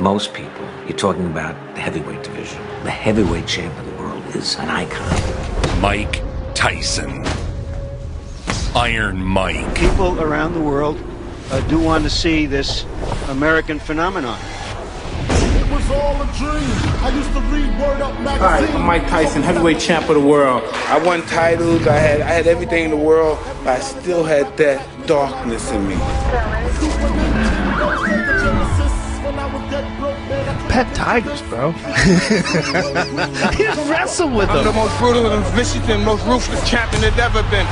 most people, you're talking about the heavyweight division. The heavyweight champ of the world is an icon. Mike Tyson. Iron Mike. People around the world do want to see this American phenomenon. It was all a dream. I used to read Word Up magazine. Hi, I'm Mike Tyson, heavyweight champ of the world. I won titles, I had everything in the world, but I still had that darkness in me. Pet tigers, bro. He wrestled with them. I'm the most brutal and vicious and most ruthless champion there's ever been.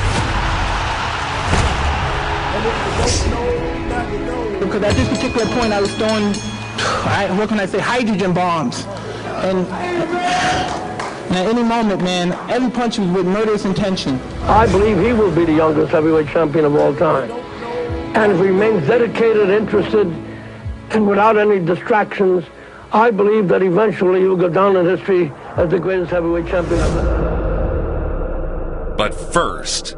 Because at this particular point I was throwing, what can I say, hydrogen bombs. And at any moment, man, every punch was with murderous intention. I believe he will be the youngest heavyweight champion of all time. And if he remains dedicated, interested, and without any distractions, I believe that eventually he will go down in history as the greatest heavyweight champion ever. But first,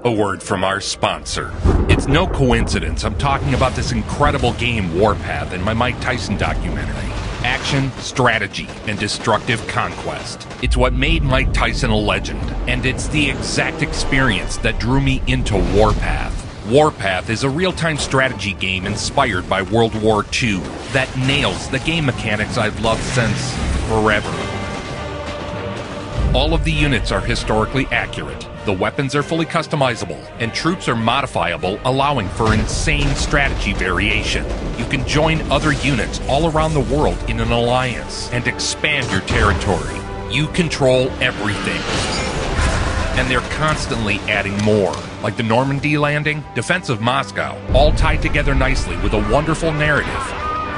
a word from our sponsor. It's no coincidence I'm talking about this incredible game Warpath in my Mike Tyson documentary. Action, strategy, and destructive conquest. It's what made Mike Tyson a legend, and it's the exact experience that drew me into Warpath. Warpath is a real-time strategy game inspired by World War II that nails the game mechanics I've loved since forever. All of the units are historically accurate, the weapons are fully customizable, and troops are modifiable, allowing for insane strategy variation. You can join other units all around the world in an alliance and expand your territory. You control everything. And they're constantly adding more, like the Normandy landing, defense of Moscow, all tied together nicely with a wonderful narrative.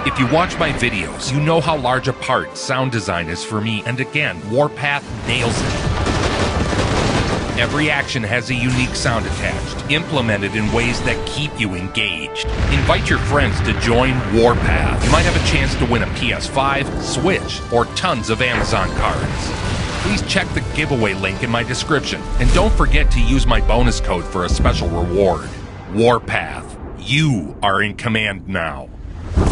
If you watch my videos, you know how large a part sound design is for me, and again, Warpath nails it. Every action has a unique sound attached, implemented in ways that keep you engaged. Invite your friends to join Warpath. You might have a chance to win a PS5, Switch, or tons of Amazon cards. Please check the giveaway link in my description, and don't forget to use my bonus code for a special reward. Warpath. You are in command now.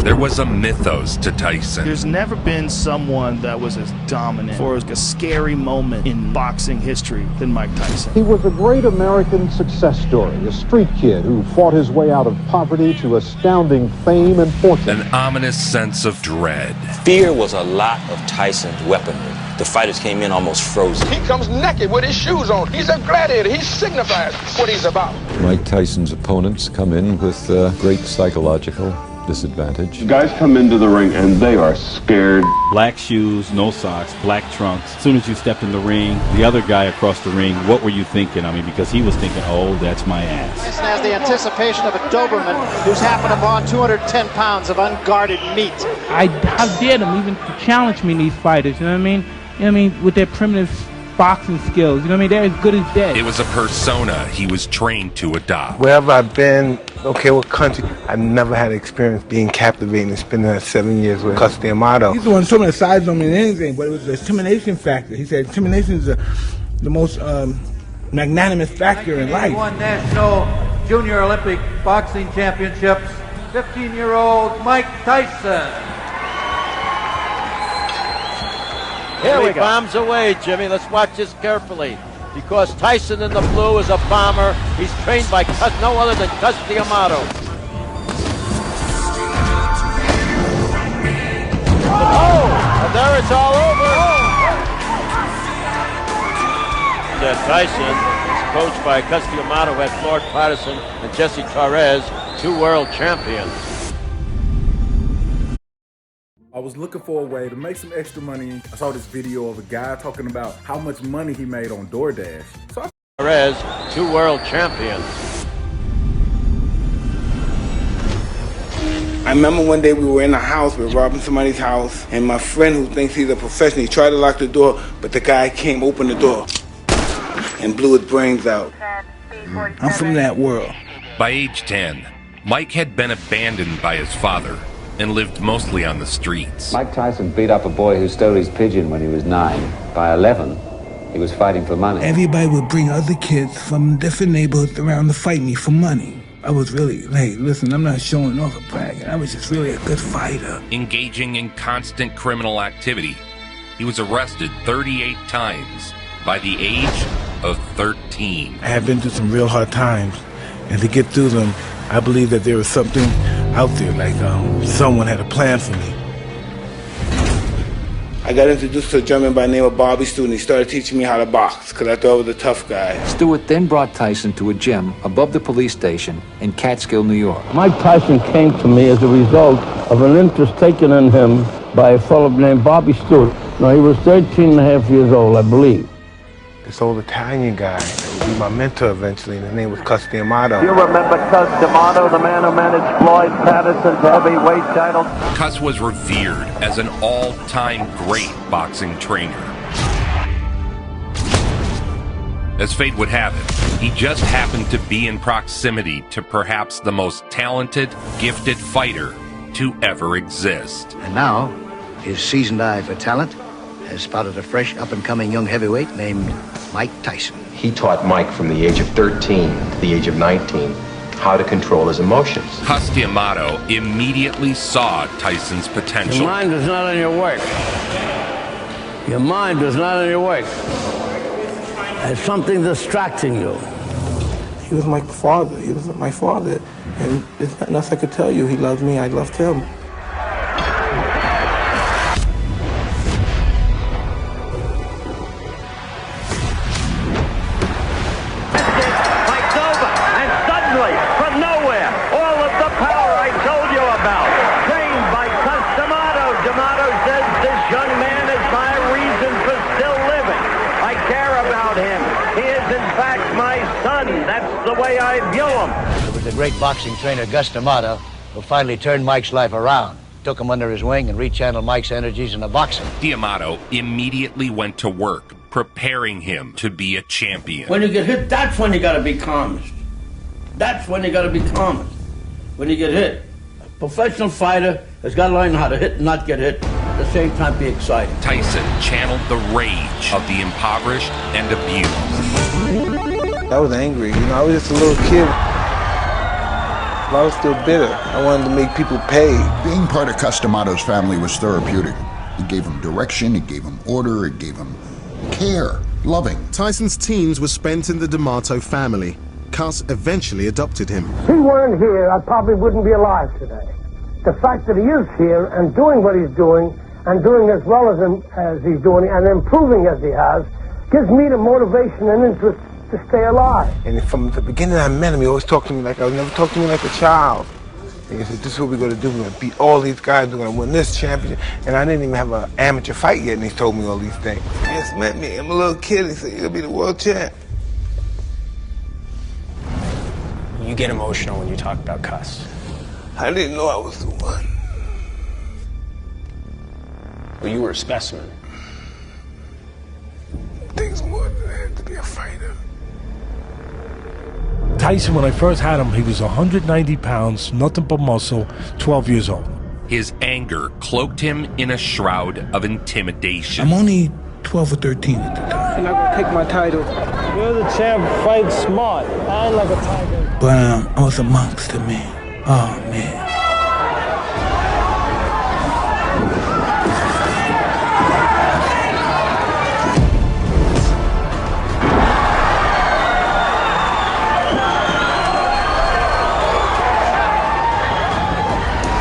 There was a mythos to Tyson. There's never been someone that was as dominant for a scary moment in boxing history than Mike Tyson. He was a great American success story, a street kid who fought his way out of poverty to astounding fame and fortune. An ominous sense of dread. Fear was a lot of Tyson's weaponry. The fighters came in almost frozen. He comes naked with his shoes on. He's a gladiator. He signifies what he's about. Mike Tyson's opponents come in with great psychological disadvantage. The guys come into the ring and they are scared. Black shoes, no socks, black trunks. As soon as you stepped in the ring, the other guy across the ring, what were you thinking? I mean, because he was thinking, oh, that's my ass. Tyson has the anticipation of a Doberman who's happened upon 210 pounds of unguarded meat. How dare them even challenge me, these fighters, you know what I mean? You know what I mean? With their primitive boxing skills, you know what I mean? They're as good as dead. It was a persona he was trained to adopt. Wherever I've been, okay, what country, I've never had experience being captivating and spending that 7 years with Cus D'Amato. He's the one who told me the size don't mean anything, but it was the intimidation factor. He said intimidation is the most magnanimous factor in life. He won national junior Olympic boxing championships. 15-year-old Mike Tyson. Here we go. Bombs away, Jimmy. Let's watch this carefully. Because Tyson in the blue is a bomber. He's trained by no other than Cus D'Amato. Oh! And there it's all over. Tyson is coached by Cus D'Amato, who had Floyd Patterson and Jesse Torres, 2 world champions. I was looking for a way to make some extra money. I saw this video of a guy talking about how much money he made on DoorDash. So Perez, 2 world champions. I remember one day we were in a house, we were robbing somebody's house, and my friend who thinks he's a professional, he tried to lock the door, but the guy came open the door and blew his brains out. I'm from that world. By age 10, Mike had been abandoned by his father and lived mostly on the streets. Mike Tyson beat up a boy who stole his pigeon when he was 9. By 11, he was fighting for money. Everybody would bring other kids from different neighborhoods around to fight me for money. I was really, hey, listen, I'm not showing off or bragging. I was just really a good fighter. Engaging in constant criminal activity, he was arrested 38 times by the age of 13. I have been through some real hard times, and to get through them, I believe that there was something out there, like someone had a plan for me. I got introduced to a gentleman by the name of Bobby Stewart, and he started teaching me how to box, because I thought I was a tough guy. Stewart then brought Tyson to a gym above the police station in Catskill, New York. Mike Tyson came to me as a result of an interest taken in him by a fellow named Bobby Stewart. Now, he was 13 and a half years old, I believe. This old Italian guy that would be my mentor eventually, and his name was Cus D'Amato. You remember Cus D'Amato, the man who managed Floyd Patterson's heavyweight title? Cus was revered as an all-time great boxing trainer. As fate would have it, he just happened to be in proximity to perhaps the most talented, gifted fighter to ever exist. And now, his seasoned eye for talent has spotted a fresh, up-and-coming young heavyweight named Mike Tyson. He taught Mike from the age of 13 to the age of 19 how to control his emotions. Cus D'Amato immediately saw Tyson's potential. Your mind is not on your work. Your mind is not on your work. There's something distracting you. He was my father. He was my father. And there's nothing else I could tell you. He loved me. I loved him. The way I view him. It was the great boxing trainer, Gus D'Amato, who finally turned Mike's life around, took him under his wing, and rechanneled Mike's energies into boxing. D'Amato immediately went to work, preparing him to be a champion. When you get hit, that's when you got to be calmest. That's when you got to be calmest. When you get hit. A professional fighter has got to learn how to hit and not get hit. At the same time, be excited. Tyson channeled the rage of the impoverished and abused. I was angry, I was just a little kid. I was still bitter. I wanted to make people pay. Being part of Cus D'Amato's family was therapeutic. It gave him direction, it gave him order, it gave him care, loving. Tyson's teens were spent in the D'Amato family. Cus eventually adopted him. If he weren't here, I probably wouldn't be alive today. The fact that he is here and doing what he's doing, and doing as well as he's doing, and improving as he has, gives me the motivation and interest to stay alive. And from the beginning I met him, he always talked to me like I was never talked to me like a child. And he said, this is what we're going to do. We're going to beat all these guys. We're going to win this championship. And I didn't even have an amateur fight yet, and he told me all these things. He just met me. I'm a little kid. He said, you're going to be the world champ. You get emotional when you talk about Cus. I didn't know I was the one. Well, you were a specimen. Things more than that to be a fighter. Tyson, when I first had him, he was 190 pounds, nothing but muscle, 12 years old. His anger cloaked him in a shroud of intimidation. I'm only 12 or 13 at the time. You're not going to take my title. You're the champ, fight smart, and like a tiger. But I was a monster, man. Oh, man.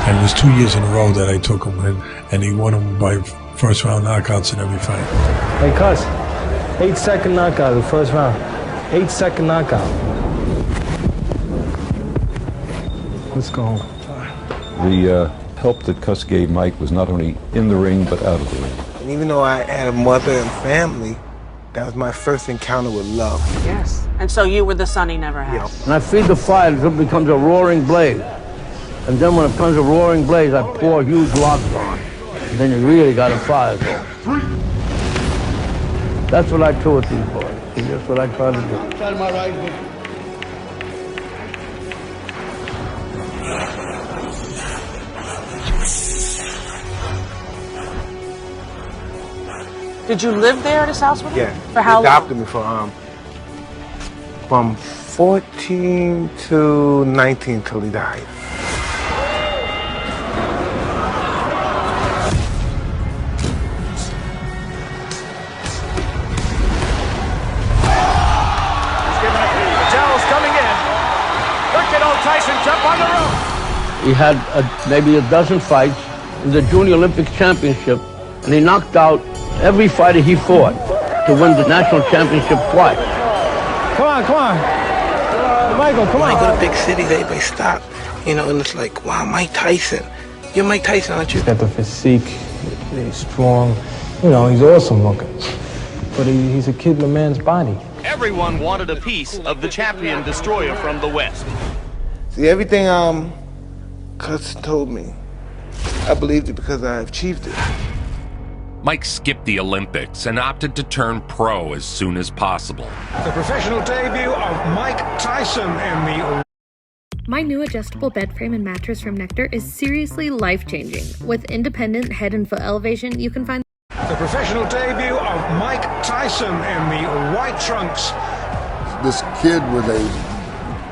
And it was 2 years in a row that I took him in, and he won him by first round knockouts in every fight. Hey, Cus, 8-second knockout the first round. 8-second knockout. Let's go home. The help that Cus gave Mike was not only in the ring, but out of the ring. And even though I had a mother and family, that was my first encounter with love. Yes. And so you were the son he never had. Yeah. And I feed the fire until it becomes a roaring blaze. And then when it becomes a roaring blaze, I pour huge logs on. And then you really got a fire going. That's what I do with these boys. That's what I try to do. Try my right hook. Did you live there at his house with him? Yeah. For how They adopted long? me from 14 to 19 till he died. Tyson jump on the rope. He had maybe a dozen fights in the Junior Olympic Championship, and he knocked out every fighter he fought to win the national championship twice. Come on. Michael, come on. When I go to big cities, everybody stop. You know, and it's like, wow, Mike Tyson. You're Mike Tyson, aren't you? He's got the physique, he's strong. You know, he's awesome looking. But he's a kid in a man's body. Everyone wanted a piece of the champion destroyer from the West. See, everything Cus told me, I believed it because I achieved it. Mike skipped the Olympics and opted to turn pro as soon as possible. The professional debut of Mike Tyson in the... My new adjustable bed frame and mattress from Nectar is seriously life-changing. With independent head and foot elevation, you can find... The professional debut of Mike Tyson in the white trunks. This kid with a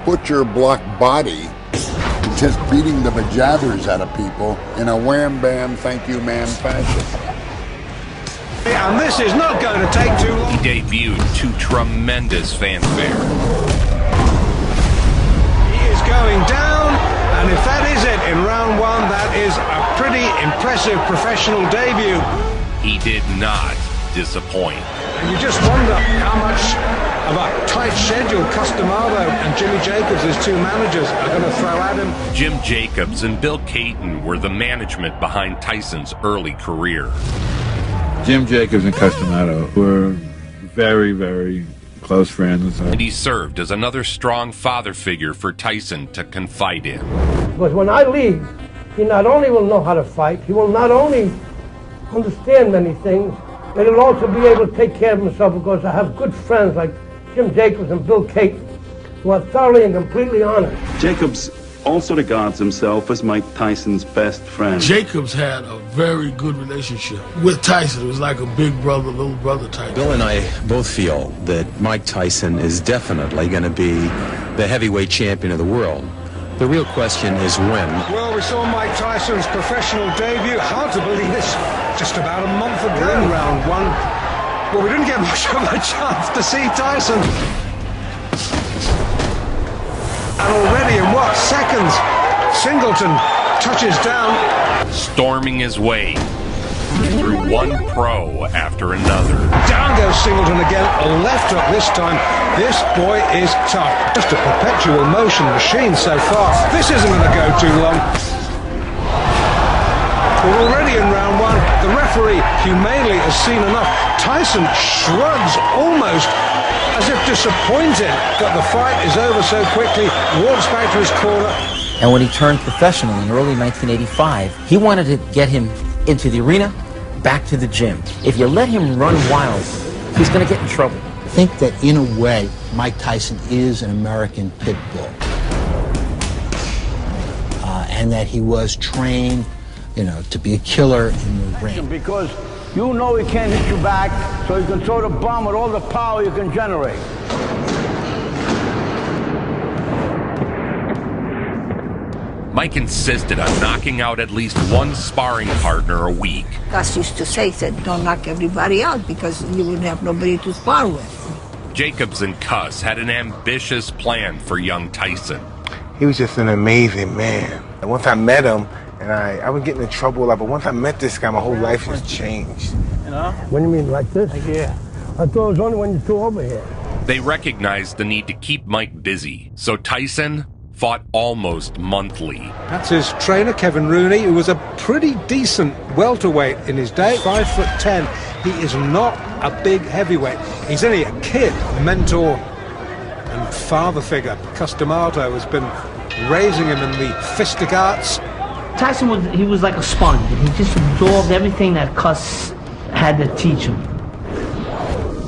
butcher block body just beating the bejabbers out of people in a wham bam thank you ma'am fashion. And this is not going to take too long. He debuted to tremendous fanfare. He is going down, and if that is it in round one, that is a pretty impressive professional debut. He did not disappoint. And you just wonder how much of a tight schedule Cus D'Amato and Jimmy Jacobs, his two managers, are going to throw at him. Jim Jacobs and Bill Caton were the management behind Tyson's early career. Jim Jacobs and Cus D'Amato were very, very close friends. And he served as another strong father figure for Tyson to confide in. Because when I leave, he not only will know how to fight, he will not only understand many things, but he'll also be able to take care of himself, because I have good friends like Jim Jacobs and Bill Caton who are thoroughly and completely honest. Jacobs also regards himself as Mike Tyson's best friend. Jacobs had a very good relationship with Tyson. It was like a big brother, little brother type. Bill and I both feel that Mike Tyson is definitely going to be the heavyweight champion of the world. The real question is when. Well, we saw Mike Tyson's professional debut. Hard to believe it's just about a month ago. In round one. Well, we didn't get much of a chance to see Tyson. And already in what seconds, Singleton touches down. Storming his way through one pro after another. Down goes Singleton again, left up this time. This boy is tough. Just a perpetual motion machine so far. This isn't going to go too long. We're already in round one. The referee humanely has seen enough. Tyson shrugs almost as if disappointed that the fight is over so quickly, walks back to his corner. And when he turned professional in early 1985, he wanted to get him into the arena, back to the gym. If you let him run wild, he's going to get in trouble. I think that in a way, Mike Tyson is an American pit bull. And that he was trained, you know, to be a killer in the ring. Because you know he can't hit you back, so you can throw the bomb with all the power you can generate. Mike insisted on knocking out at least one sparring partner a week. Gus used to say, don't knock everybody out because you wouldn't have nobody to spar with. Jacobs and Cus had an ambitious plan for young Tyson. He was just an amazing man. And once I met him, and I was getting in trouble a lot, but once I met this guy, my whole life has changed. You know? What do you mean, like this? Yeah. I thought it was only when you threw over here. They recognized the need to keep Mike busy, so Tyson fought almost monthly. That's his trainer, Kevin Rooney, who was a pretty decent welterweight in his day. 5'10". He is not a big heavyweight. He's only a kid. Mentor and father figure. Cus D'Amato has been raising him in the fistic arts. Tyson was like a sponge. He just absorbed everything that Cus had to teach him.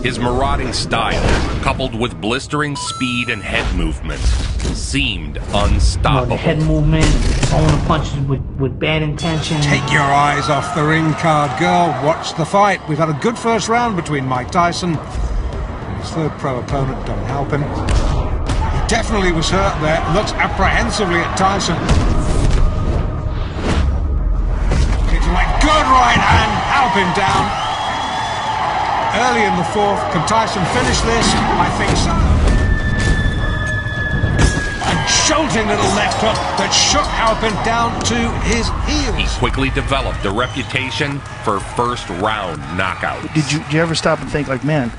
His marauding style, coupled with blistering speed and head movement, seemed unstoppable. The head movement, throwing the punches with bad intention. Take your eyes off the ring card, girl. Watch the fight. We've had a good first round between Mike Tyson and his third pro opponent, Don Halpin. He definitely was hurt there. Looks apprehensively at Tyson. Good right hand, help him down. Early in the fourth, can Tyson finish this? I think so. A jolting little left hook that shook Halpin down to his heels. He quickly developed a reputation for first-round knockout. Did you ever stop and think, like, man,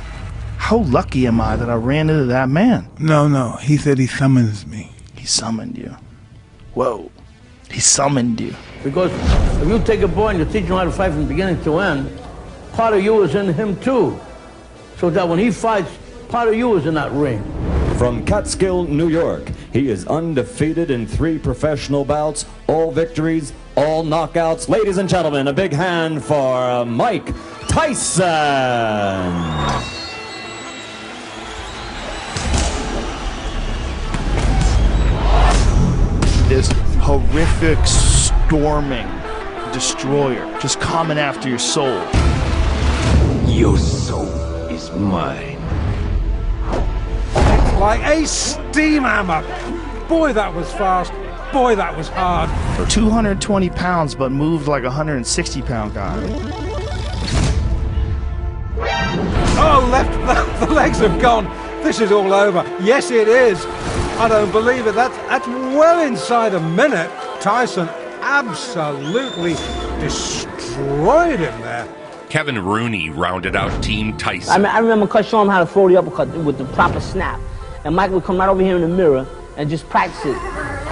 how lucky am I that I ran into that man? No. He said he summons me. He summoned you. Whoa. He summoned you. Because if you take a boy and you teach him how to fight from beginning to end, part of you is in him too. So that when he fights, part of you is in that ring. From Catskill, New York, he is undefeated in 3 professional bouts, all victories, all knockouts. Ladies and gentlemen, a big hand for Mike Tyson. This horrific storming destroyer just coming after your soul. Your soul is mine. Like a steam hammer. Boy, that was fast. Boy, that was hard. 220 pounds, but moved like a 160-pound guy. Oh, the legs have gone. This is all over. Yes, it is. I don't believe it. That's well inside a minute. Tyson absolutely destroyed him there. Kevin Rooney rounded out Team Tyson. I remember Cus showing him how to throw the uppercut with the proper snap. And Mike would come right over here in the mirror and just practice it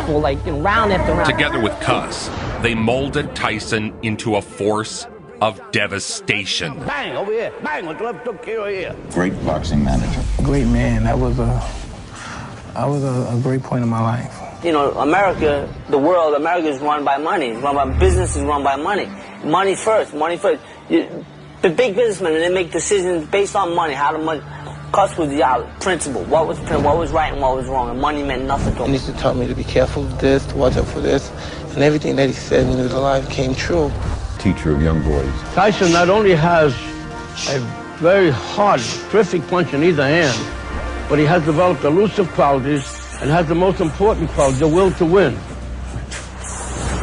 for like round after round. Together with Cus, they molded Tyson into a force of devastation. Bang, over here. Bang, with the left hook here, here. Great boxing manager. Great man. That was a great point in my life. You know, America, the world, America is run by money. It's run by business is run by money. Money first, money first. The big businessmen, they make decisions based on money. How the money. Cus was the principle. What was right and what was wrong, and money meant nothing to him. He used to tell me to be careful of this, to watch out for this, and everything that he said when he was alive came true. Teacher of young boys. Tyson not only has a very hard, terrific punch in either hand, but he has developed elusive qualities and has the most important quality, the will to win.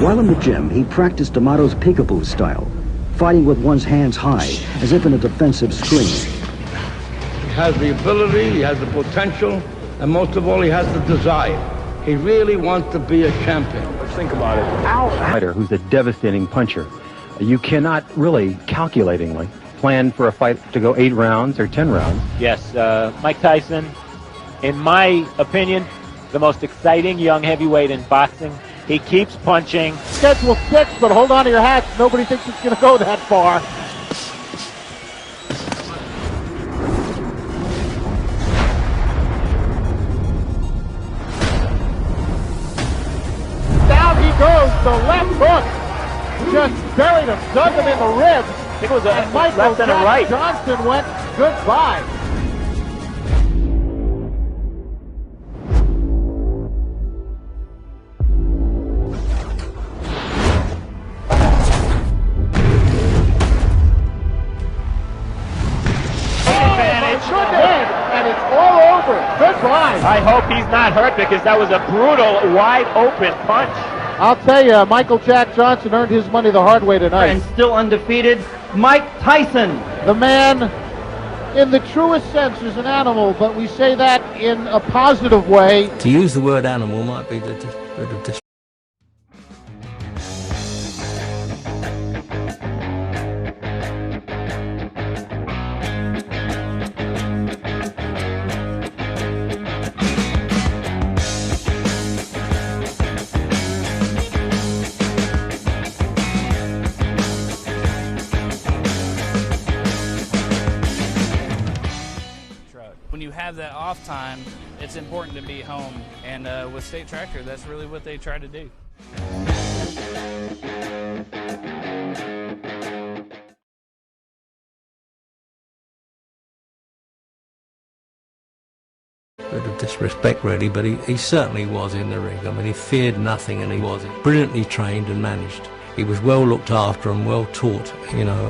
While in the gym, he practiced D'Amato's peekaboo style, fighting with one's hands high, as if in a defensive screen. He has the ability, he has the potential, and most of all, he has the desire. He really wants to be a champion. Think about it. Fighter who's a devastating puncher. You cannot really, calculatingly, plan for a fight to go 8 rounds or 10 rounds. Yes, Mike Tyson, in my opinion, the most exciting young heavyweight in boxing. He keeps punching. Schedule 6, but hold on to your hats. Nobody thinks it's going to go that far. Down he goes, the left hook. Just buried him, dug him in the ribs. It was a Michael left and a right. Johnson went goodbye. I hope he's not hurt because that was a brutal, wide-open punch. I'll tell you, Michael Jack Johnson earned his money the hard way tonight. And still undefeated, Mike Tyson. The man, in the truest sense, is an animal, but we say that in a positive way. To use the word animal might be the when you have that off time, it's important to be home. And with State Tractor, that's really what they try to do. bit of disrespect really, but he certainly was in the ring. I mean, he feared nothing and he was brilliantly trained and managed. He was well looked after and well taught, you know.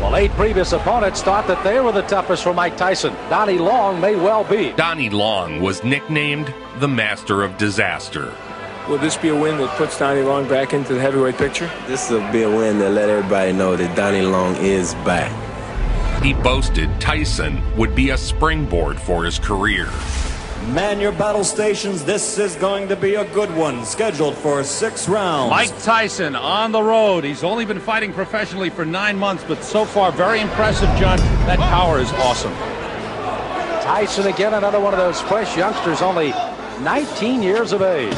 Well, 8 previous opponents thought that they were the toughest for Mike Tyson. Donnie Long may well be. Donnie Long was nicknamed the Master of Disaster. Will this be a win that puts Donnie Long back into the heavyweight picture? This will be a win that let everybody know that Donnie Long is back. He boasted Tyson would be a springboard for his career. Man your battle stations, this is going to be a good one, scheduled for 6 rounds. Mike Tyson on the road. He's only been fighting professionally for 9 months, but so far very impressive, John. That power is awesome. Tyson again, another one of those fresh youngsters, only 19 years of age.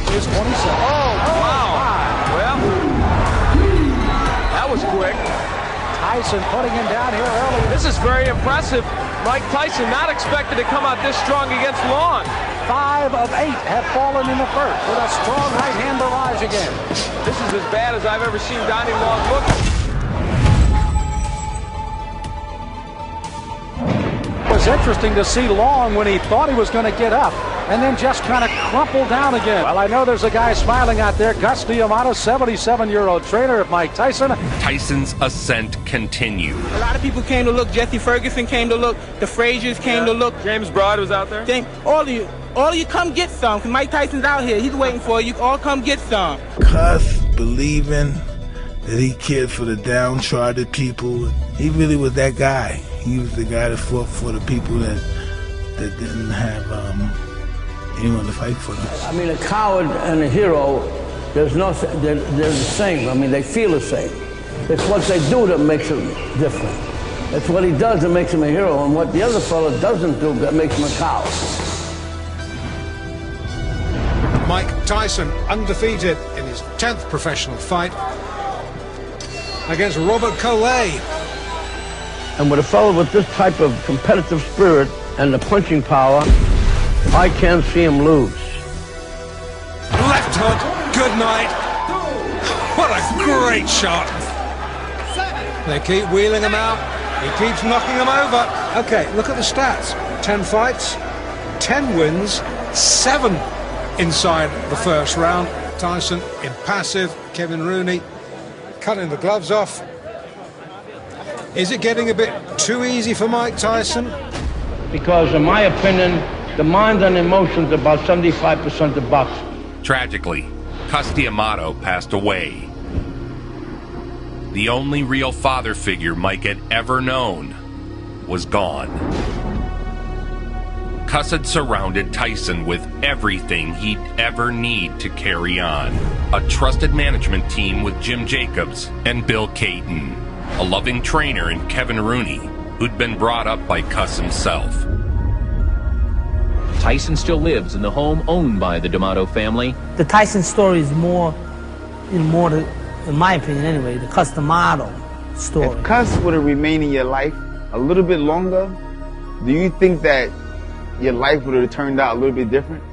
Here's 27. Quick. Tyson putting him down here early. This is very impressive. Mike Tyson not expected to come out this strong against Long. 5 of 8 have fallen in the first with a strong right hand barrage again. This is as bad as I've ever seen Donnie Long look. It was interesting to see Long when he thought he was going to get up and then just kind of crumple down again. Well, I know there's a guy smiling out there, Gus D'Amato, 77-year-old trainer of Mike Tyson. Tyson's ascent continued. A lot of people came to look. Jesse Ferguson came to look. The Fraziers came to look. James Broad was out there. All of you come get some, because Mike Tyson's out here. He's waiting for you. All come get some. Cus believing that he cared for the downtrodden people. He really was that guy. He was the guy that fought for the people that didn't have anyone to fight for them. I mean, a coward and a hero, they're the same. I mean, they feel the same. It's what they do that makes them different. It's what he does that makes him a hero, and what the other fellow doesn't do that makes him a coward. Mike Tyson undefeated in his 10th professional fight against Robert Collet. And with a fellow with this type of competitive spirit and the punching power, I can't see him lose. Left hook, good night. What a great shot. They keep wheeling him out. He keeps knocking him over. Okay, look at the stats. 10 fights, 10 wins, 7 inside the first round. Tyson impassive. Kevin Rooney cutting the gloves off. Is it getting a bit too easy for Mike Tyson? Because in my opinion, the mind and emotions are about 75% of boxing. Tragically, Cus D'Amato passed away. The only real father figure Mike had ever known was gone. Cus had surrounded Tyson with everything he'd ever need to carry on. A trusted management team with Jim Jacobs and Bill Caton. A loving trainer in Kevin Rooney, who'd been brought up by Cus himself. Tyson still lives in the home owned by the D'Amato family. The Tyson story is more, in my opinion anyway, the Cus D'Amato story. If Cus would have remained in your life a little bit longer, do you think that your life would have turned out a little bit different?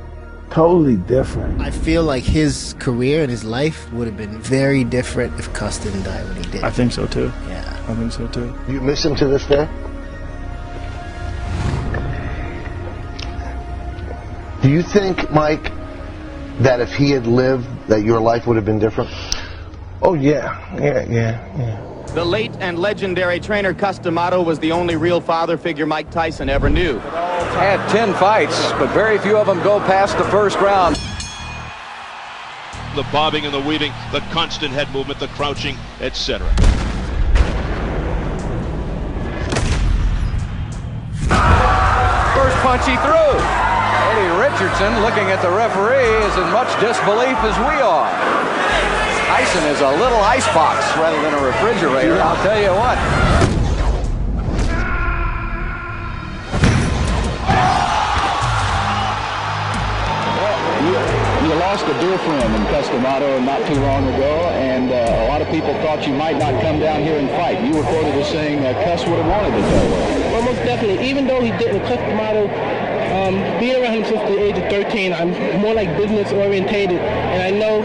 Totally different. I feel like his career and his life would have been very different if Cus didn't die when he did. I think so too. Yeah. I think so too. You miss him to this day? Do you think, Mike, that if he had lived, that your life would have been different? Oh, yeah. The late and legendary trainer Cus D'Amato was the only real father figure Mike Tyson ever knew. Had 10 fights, but very few of them go past the first round. The bobbing and the weaving, the constant head movement, the crouching, etc. First punch he threw. Eddie Richardson, looking at the referee, is in much disbelief as we are. Tyson is a little icebox rather than a refrigerator, I'll tell you what. You lost a dear friend in Cus D'Amato not too long ago, and a lot of people thought you might not come down here and fight. You were quoted as saying Cus would have wanted to go. Well, most definitely. Even though he didn't, Cus D'Amato, being around him since the age of 13, I'm more like business orientated, and I know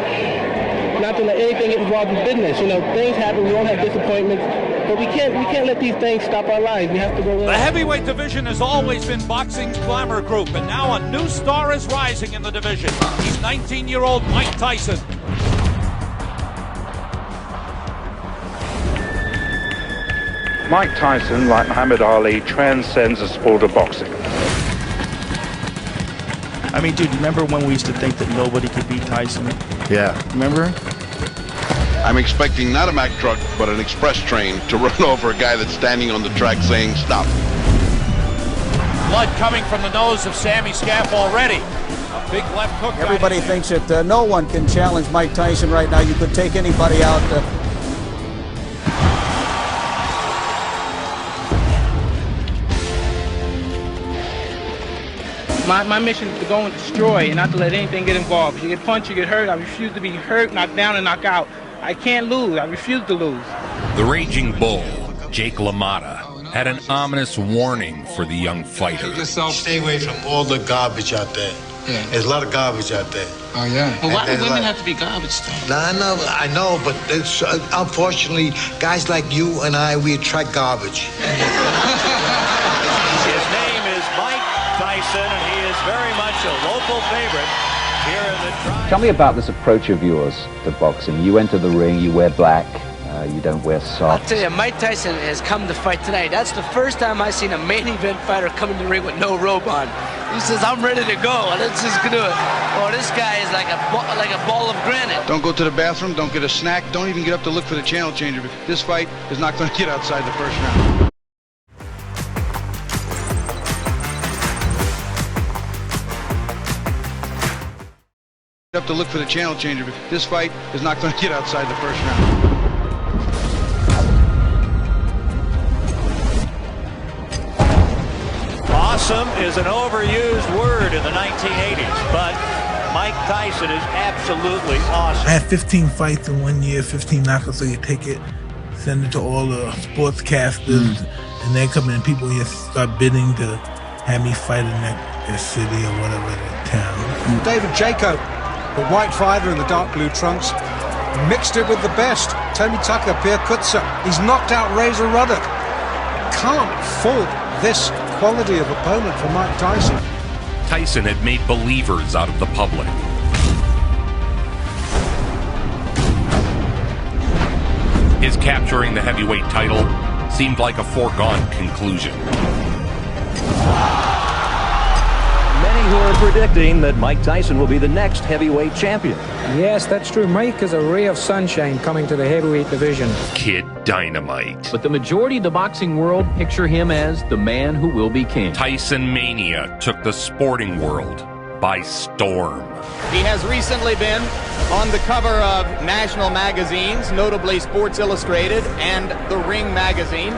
not to let anything get involved in business. You know, things happen. We all have disappointments. But we can't let these things stop our lives. We have to go in. The heavyweight division has always been boxing's glamour group, and now a new star is rising in the division. He's 19-year-old Mike Tyson. Mike Tyson, like Muhammad Ali, transcends the sport of boxing. I mean, dude, remember when we used to think that nobody could beat Tyson? Yeah. Remember? I'm expecting not a Mack truck, but an express train to run over a guy that's standing on the track saying stop. Blood coming from the nose of Sammy Scaff already. A big left hook. Everybody thinks that no one can challenge Mike Tyson right now. You could take anybody out. My mission is to go and destroy and not to let anything get involved. If you get punched, you get hurt. I refuse to be hurt, knocked down, and knocked out. I can't lose. I refuse to lose. The Raging Bull, Jake LaMotta, had an ominous warning for the young fighter. Stay away from all the garbage out there. Yeah. There's a lot of garbage out there. Oh, yeah. Well, why do women have to be garbage, though? I know, but it's, unfortunately, guys like you and I, we attract garbage. His name is Mike Tyson, and he is very much a local favorite here in the tribe. Tell me about this approach of yours to boxing. You enter the ring, you wear black, you don't wear socks. I'll tell you, Mike Tyson has come to fight tonight. That's the first time I've seen a main event fighter come in the ring with no robe on. He says, I'm ready to go, and let's just do it. Oh, this guy is like a ball of granite. Don't go to the bathroom, don't get a snack, don't even get up to look for the channel changer. This fight is not going to get outside the first round. Up to look for the channel changer. This fight is not going to get outside the first round. Awesome is an overused word in the 1980s, but Mike Tyson is absolutely awesome. I had 15 fights in 1 year, 15 knockouts, so you take it, send it to all the sportscasters, and they come in and people just start bidding to have me fight in their city or whatever, their town. David Jaco, the white fighter in the dark blue trunks, mixed it with the best. Tony Tucker, Pierre Kutzer. He's knocked out Razor Ruddock. Can't fault this quality of opponent for Mike Tyson. Tyson had made believers out of the public. His capturing the heavyweight title seemed like a foregone conclusion. Many who are predicting that Mike Tyson will be the next heavyweight champion. Yes, that's true. Mike is a ray of sunshine coming to the heavyweight division. Kid Dynamite. But the majority of the boxing world picture him as the man who will be king. Tyson Mania took the sporting world by storm. He has recently been on the cover of national magazines, notably Sports Illustrated and The Ring magazine,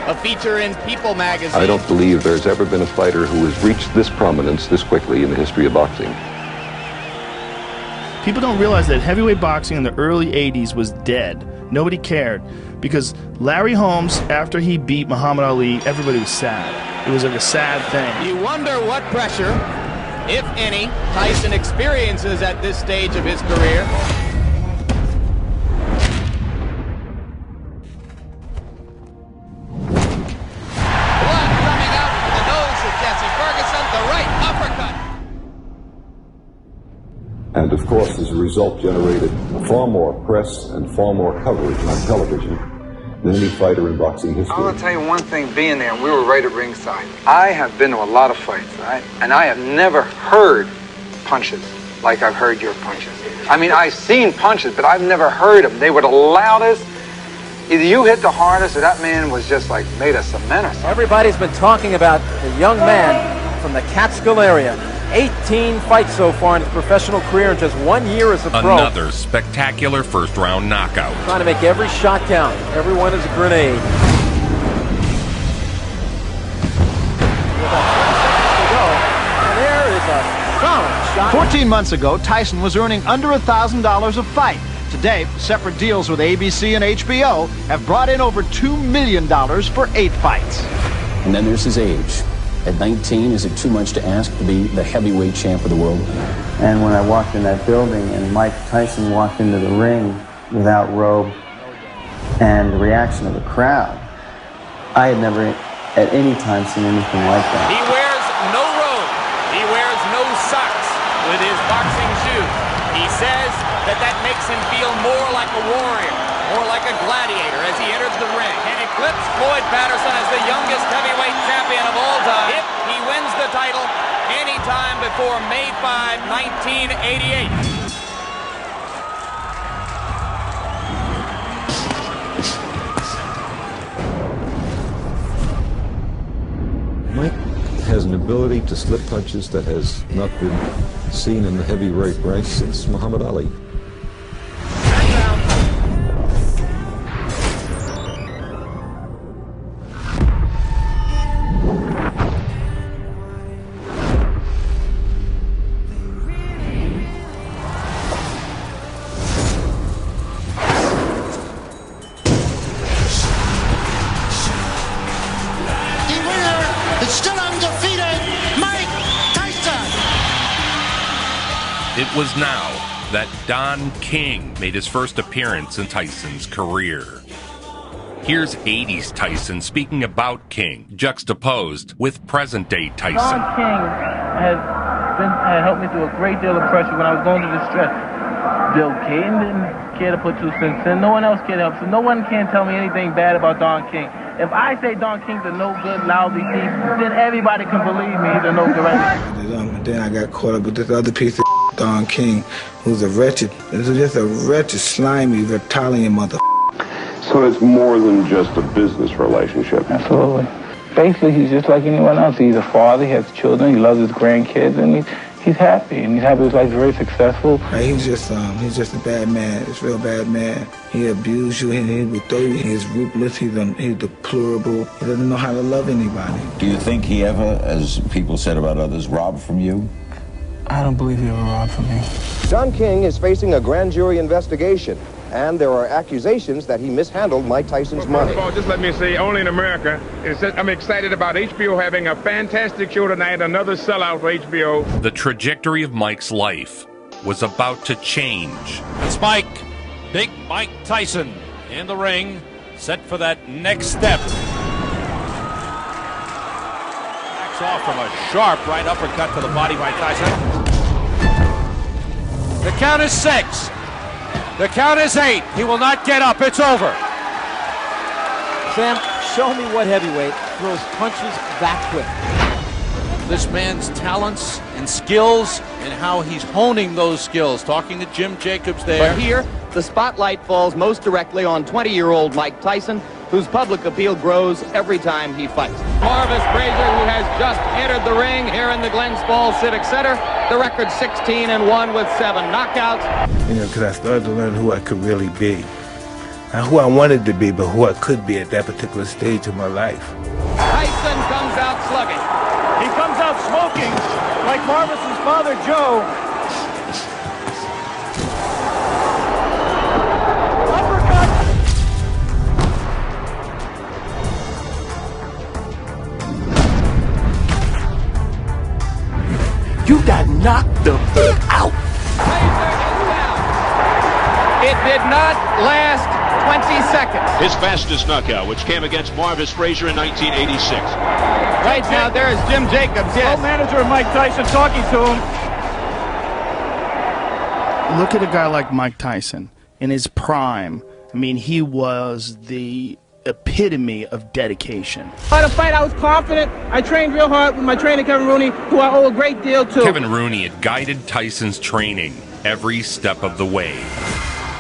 a feature in People magazine. I don't believe there's ever been a fighter who has reached this prominence this quickly in the history of boxing. People don't realize that heavyweight boxing in the early 80s was dead. Nobody cared. Because Larry Holmes, after he beat Muhammad Ali, everybody was sad. It was like a sad thing. You wonder what pressure, if any, Tyson experiences at this stage of his career. Blood coming out from the nose of Jesse Ferguson, the right uppercut. And of course, as a result, generated far more press and far more coverage on television than any fighter in boxing history. I want to tell you one thing, being there, and we were right at ringside. I have been to a lot of fights, right? And I have never heard punches like I've heard your punches. I mean, I've seen punches, but I've never heard them. They were the loudest. Either you hit the hardest, or that man was just like made of cement or something. Everybody's been talking about the young man from the Catskill area. 18 fights so far in his professional career in just 1 year as a pro. Another spectacular first-round knockout. Trying to make every shot count. Every one is a grenade. 14 months ago, Tyson was earning under $1,000 a fight. Today, separate deals with ABC and HBO have brought in over $2 million for 8 fights. And then there's his age. At 19, is it too much to ask to be the heavyweight champ of the world? And when I walked in that building and Mike Tyson walked into the ring without robe, and the reaction of the crowd, I had never at any time seen anything like that. He wears no robe. He wears no socks with his boxing shoes. He says that makes him feel more like a warrior, more like a gladiator as he enters the ring and eclipses Floyd Patterson as the youngest heavyweight champion of all time if he wins the title anytime before May 5, 1988. Mike has an ability to slip punches that has not been seen in the heavyweight ranks since Muhammad Ali. It was now that Don King made his first appearance in Tyson's career. Here's 80s Tyson speaking about King, juxtaposed with present-day Tyson. Don King had helped me through a great deal of pressure when I was going through distress. Bill Caton didn't care to put 2 cents in. No one else cared to help, so no one can tell me anything bad about Don King. If I say Don King's a no-good, lousy thief, then everybody can believe me he's a no-good, right? Then I got caught up with this other piece of Don King, who's just a wretched, slimy, reptilian mother. So it's more than just a business relationship. Absolutely. Basically, he's just like anyone else. He's a father, he has children, he loves his grandkids, and he's happy, and he's happy his life's very successful. He's just a bad man. He's a real bad man. He abused you, he would throw you. He's ruthless, he's deplorable. He doesn't know how to love anybody. Do you think he ever, as people said about others, robbed from you? I don't believe he ever robbed from me. Don King is facing a grand jury investigation, and there are accusations that he mishandled Mike Tyson's money. First of all, just let me say, only in America, I'm excited about HBO having a fantastic show tonight, another sellout for HBO. The trajectory of Mike's life was about to change. It's Mike, Big Mike Tyson, in the ring, set for that next step. Backs off from a sharp right uppercut to the body by Tyson. The count is 6. The count is 8. He will not get up. It's over. Sam, show me what heavyweight throws punches that quick. This man's talents and skills and how he's honing those skills. Talking to Jim Jacobs there. But here, the spotlight falls most directly on 20-year-old Mike Tyson, whose public appeal grows every time he fights. Marvis Frazier, who has just entered the ring here in the Glens Falls Civic Center, the record 16-1 with 7 knockouts. Because I started to learn who I could really be. Not who I wanted to be, but who I could be at that particular stage of my life. Tyson comes out slugging. He comes out smoking like Marvis's father, Joe. You got knocked the fuck out. It did not last 20 seconds. His fastest knockout, which came against Marvis Frazier in 1986. Right now, there is Jim Jacobs, yes. Co-manager Mike Tyson talking to him. Look at a guy like Mike Tyson in his prime. I mean, he was the epitome of dedication. By the fight, I was confident. I trained real hard with my trainer, Kevin Rooney, who I owe a great deal to. Kevin Rooney had guided Tyson's training every step of the way.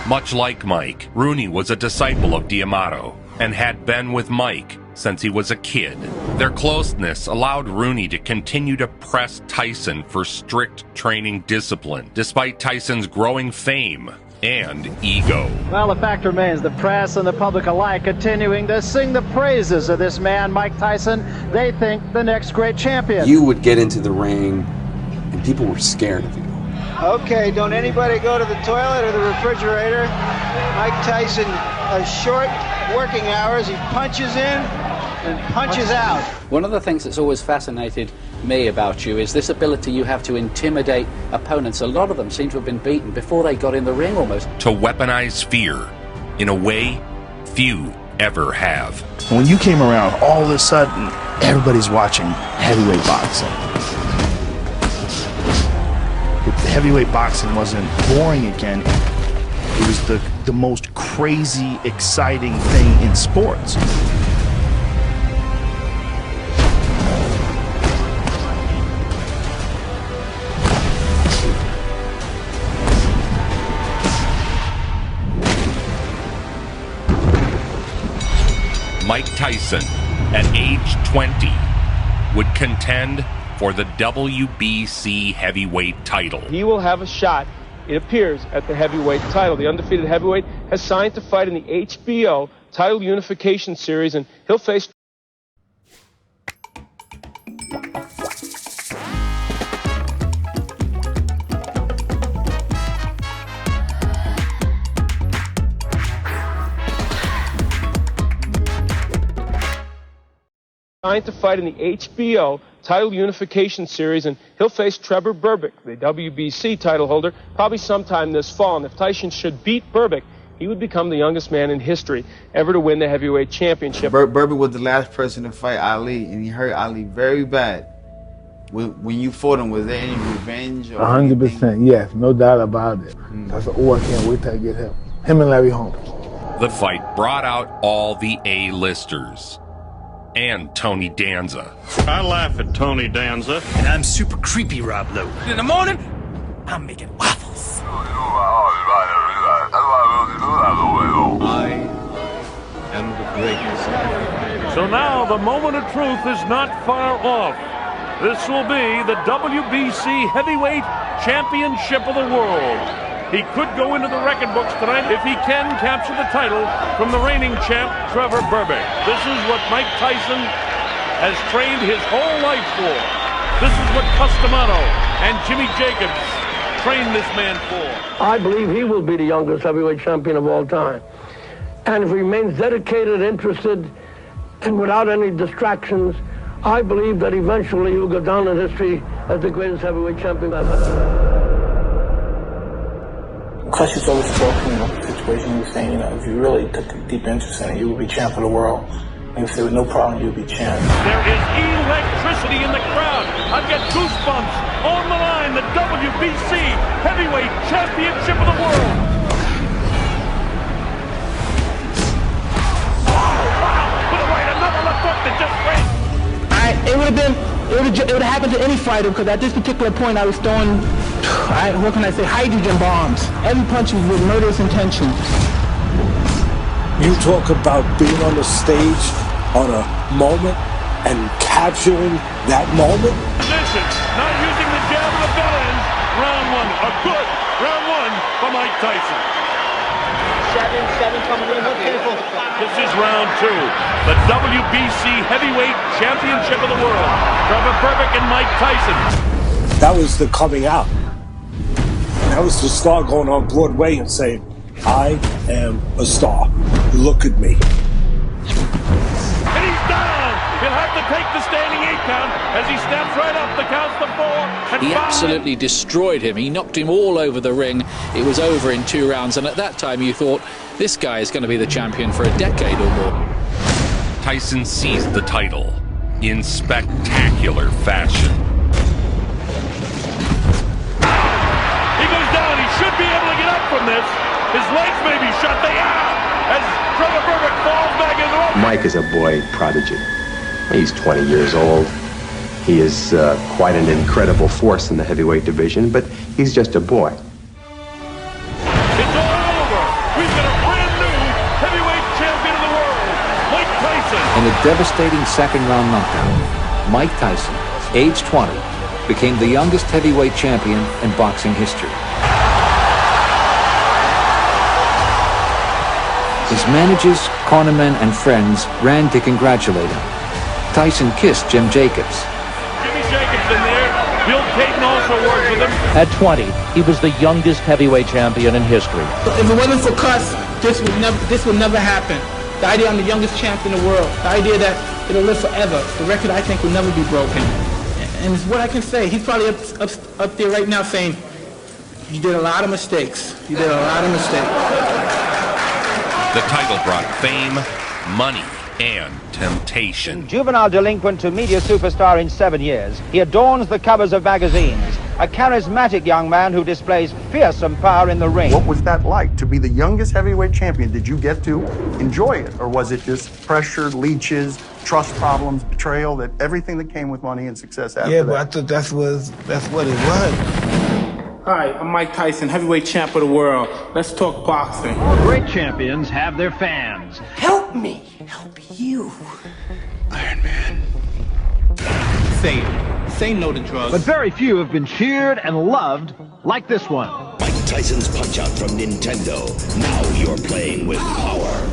Much like Mike, Rooney was a disciple of D'Amato and had been with Mike since he was a kid. Their closeness allowed Rooney to continue to press Tyson for strict training discipline, despite Tyson's growing fame and ego. Well, the fact remains, the press and the public alike continuing to sing the praises of this man, Mike Tyson. They think the next great champion. You would get into the ring, and people were scared of you. Okay, don't anybody go to the toilet or the refrigerator. Mike Tyson has short working hours. He punches in and punches out. One of the things that's always fascinated me about you is this ability you have to intimidate opponents. A lot of them seem to have been beaten before they got in the ring almost. To weaponize fear in a way few ever have. When you came around, all of a sudden, everybody's watching heavyweight boxing. Heavyweight boxing wasn't boring again. It was the most crazy, exciting thing in sports. Mike Tyson, at age 20, would contend for the WBC heavyweight title. He will have a shot, it appears, at the heavyweight title. The undefeated heavyweight has signed to fight in the HBO title unification series, and he'll face... to fight in the HBO title unification series, and he'll face Trevor Berbick, the WBC title holder, probably sometime this fall. And if Tyson should beat Berbick, he would become the youngest man in history ever to win the heavyweight championship. Berbick was the last person to fight Ali, and he hurt Ali very bad. When you fought him, was there any revenge? 100%, yes, no doubt about it. I said, oh, I can't wait till I get him. Him and Larry Holmes. The fight brought out all the A-listers. And Tony Danza. I laugh at Tony Danza. And I'm super creepy, Rob Lowe. In the morning, I'm making waffles. I am the greatest. So now the moment of truth is not far off. This will be the WBC Heavyweight Championship of the world. He could go into the record books tonight if he can capture the title from the reigning champ, Trevor Berbick. This is what Mike Tyson has trained his whole life for. This is what Customato and Jimmy Jacobs trained this man for. I believe he will be the youngest heavyweight champion of all time. And if he remains dedicated, interested, and without any distractions, I believe that eventually he will go down in history as the greatest heavyweight champion ever. Clutch is always talking about the situation. He was saying, you know, if you really took a deep interest in it, you would be champ of the world. And if there was no problem, you would be champ. There is electricity in the crowd. I've got goosebumps. On the line, the WBC Heavyweight Championship of the world. Wow! Put it right, another left hook that just went. It would have happened to any fighter, because at this particular point I was throwing, what can I say, hydrogen bombs. Every punch was with murderous intention. You talk about being on the stage on a moment and capturing that moment. Position, not using the jab of the bell ends. Round one, a good round one for Mike Tyson. 7 coming in. This is round two. The WBC Heavyweight Championship of the world. Trevor Berbick and Mike Tyson. That was the coming out. That was the star going on Broadway and saying, I am a star. Look at me. And he's down. He'll have to take the standing 8 count as he snaps right up the count to 4. And he absolutely destroyed him. He knocked him all over the ring. It was over in 2 rounds, and at that time you thought, this guy is going to be the champion for a decade or more. Tyson seized the title in spectacular fashion. He goes down. He should be able to get up from this. His legs may be shut. They are. As Trevor Berbick falls back in the rope. Mike is a boy prodigy. He's 20 years old. He is quite an incredible force in the heavyweight division, but he's just a boy. It's all over. We've got a brand new heavyweight champion of the world, Mike Tyson. In a devastating second-round knockout, Mike Tyson, age 20, became the youngest heavyweight champion in boxing history. His managers, cornermen, and friends ran to congratulate him. Tyson kissed Jim Jacobs. Jimmy Jacobs in there. Bill Payton also worked with him. At 20, he was the youngest heavyweight champion in history. If it wasn't for Cuss, this would never happen. The idea I'm the youngest champion in the world, the idea that it'll live forever, the record I think will never be broken. And it's what I can say. He's probably up there right now saying, you did a lot of mistakes. You did a lot of mistakes. The title brought fame, money, and temptation. Juvenile delinquent to media superstar in 7 years, he adorns the covers of magazines. A charismatic young man who displays fearsome power in the ring. What was that like, to be the youngest heavyweight champion? Did you get to enjoy it, or was it just pressure, leeches, trust problems, betrayal, that everything that came with money and success after that? Yeah, but I thought that's what it was. Hi, I'm Mike Tyson, heavyweight champ of the world. Let's talk boxing. Great champions have their fans. Help me help you. Iron Man. Say no to drugs. But very few have been cheered and loved like this one. Mike Tyson's Punch-Out from Nintendo. Now you're playing with power.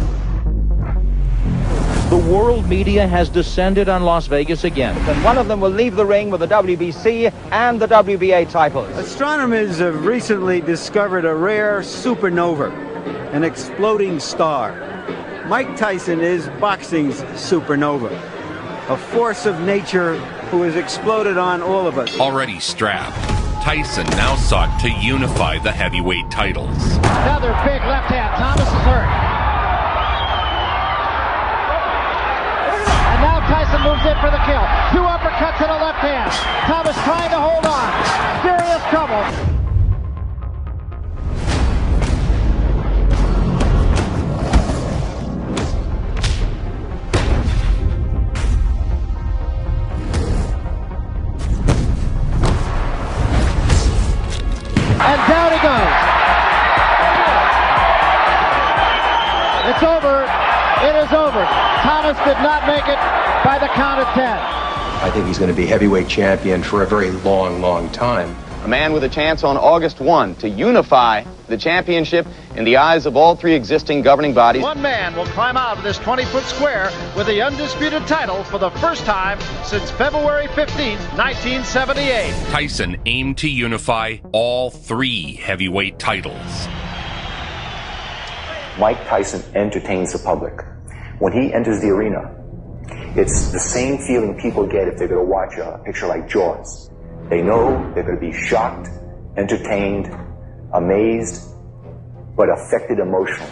The world media has descended on Las Vegas again. And one of them will leave the ring with the WBC and the WBA titles. Astronomers have recently discovered a rare supernova, an exploding star. Mike Tyson is boxing's supernova, a force of nature who has exploded on all of us. Already strapped, Tyson now sought to unify the heavyweight titles. Another big left hand. Thomas is hurt. And now Tyson moves in for the kill. 2 uppercuts and a left hand. Thomas trying to hold on. Serious trouble. And down he goes. It's over. It is over. Thomas did not make it by the count of 10. I think he's going to be heavyweight champion for a very long, long time. A man with a chance on August 1 to unify the championship in the eyes of all 3 existing governing bodies. One man will climb out of this 20-foot square with the undisputed title for the first time since February 15th, 1978. Tyson aimed to unify all 3 heavyweight titles. Mike Tyson entertains the public. When he enters the arena, it's the same feeling people get if they're going to watch a picture like Jaws. They know they're going to be shocked, entertained, amazed, but affected emotionally.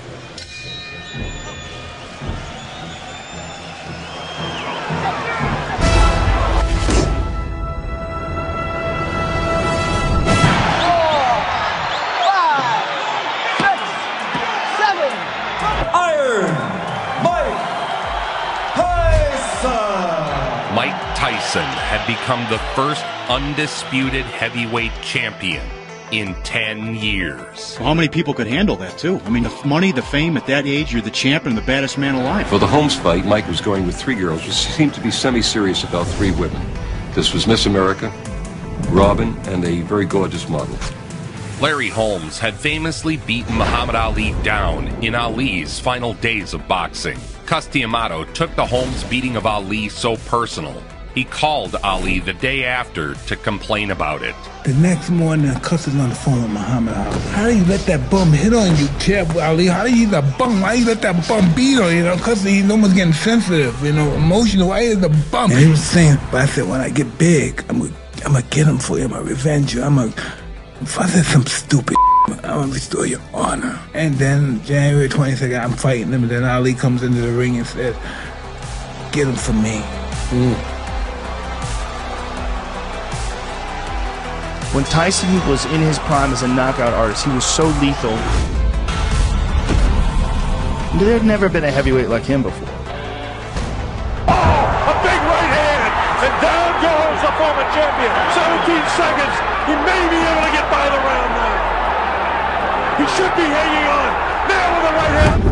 Tyson had become the first undisputed heavyweight champion in 10 years. Well, how many people could handle that, too? I mean, the money, the fame, at that age, you're the champion, the baddest man alive. For the Holmes fight, Mike was going with 3 girls, which seemed to be semi-serious about 3 women. This was Miss America, Robin, and a very gorgeous model. Larry Holmes had famously beaten Muhammad Ali down in Ali's final days of boxing. Customato took the Holmes beating of Ali so personal, he called Ali the day after to complain about it. The next morning, Cuss is on the phone with Muhammad Ali. How do you let that bum hit on you, Jeff Ali? How do you let that bum? Why you let that bum beat on you? Cuss, he's almost getting sensitive, emotional. Why is the bum? And he was saying, but I said, when I get big, I'm gonna get him for you. I'm gonna revenge you. If I said some stupid, I'm gonna restore your honor. And then January 22nd, I'm fighting him. And then Ali comes into the ring and says, get him for me. When Tyson was in his prime as a knockout artist, he was so lethal. There had never been a heavyweight like him before. A big right hand, and down goes the former champion. 17 seconds. He may be able to get by the round now. He should be hanging on. Now with the right hand.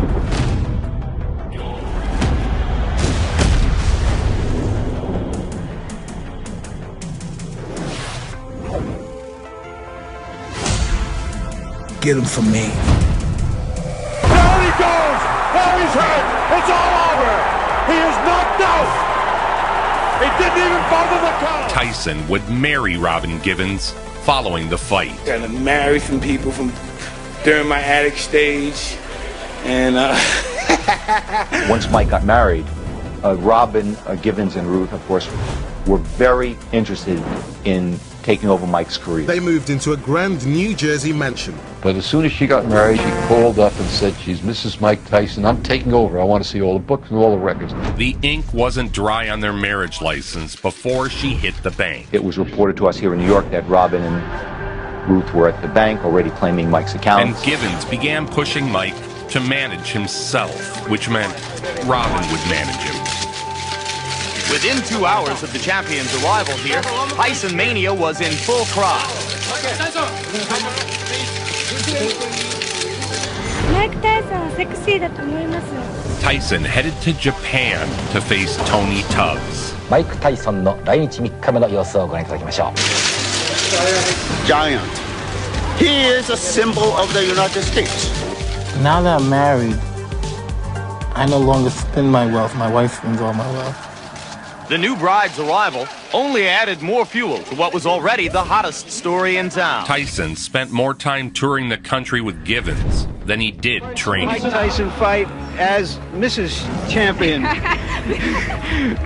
Get him for me. Down he goes. Now he's hurt. It's all over. He is knocked out. He didn't even bother the count. Tyson would marry Robin Givens following the fight. Got to marry some people from during my addict stage, and Once Mike got married, Robin, Givens, and Ruth, of course, were very interested in taking over Mike's career. They moved into a grand New Jersey mansion. But as soon as she got married, she called up and said, she's Mrs. Mike Tyson. I'm taking over. I want to see all the books and all the records. The ink wasn't dry on their marriage license before she hit the bank. It was reported to us here in New York that Robin and Ruth were at the bank already claiming Mike's account. And Givens began pushing Mike to manage himself, which meant Robin would manage him. Within 2 hours of the champion's arrival here, Tyson Mania was in full cry. Tyson headed to Japan to face Tony Tubbs. Mike Tyson の来日3日目の様子をご覧いただきましょう。Giant. He is a symbol of the United States. Now that I'm married, I no longer spend my wealth. My wife spends all my wealth. The new bride's arrival only added more fuel to what was already the hottest story in town. Tyson spent more time touring the country with Givens than he did training. Mike Tyson fight as Mrs. Champion.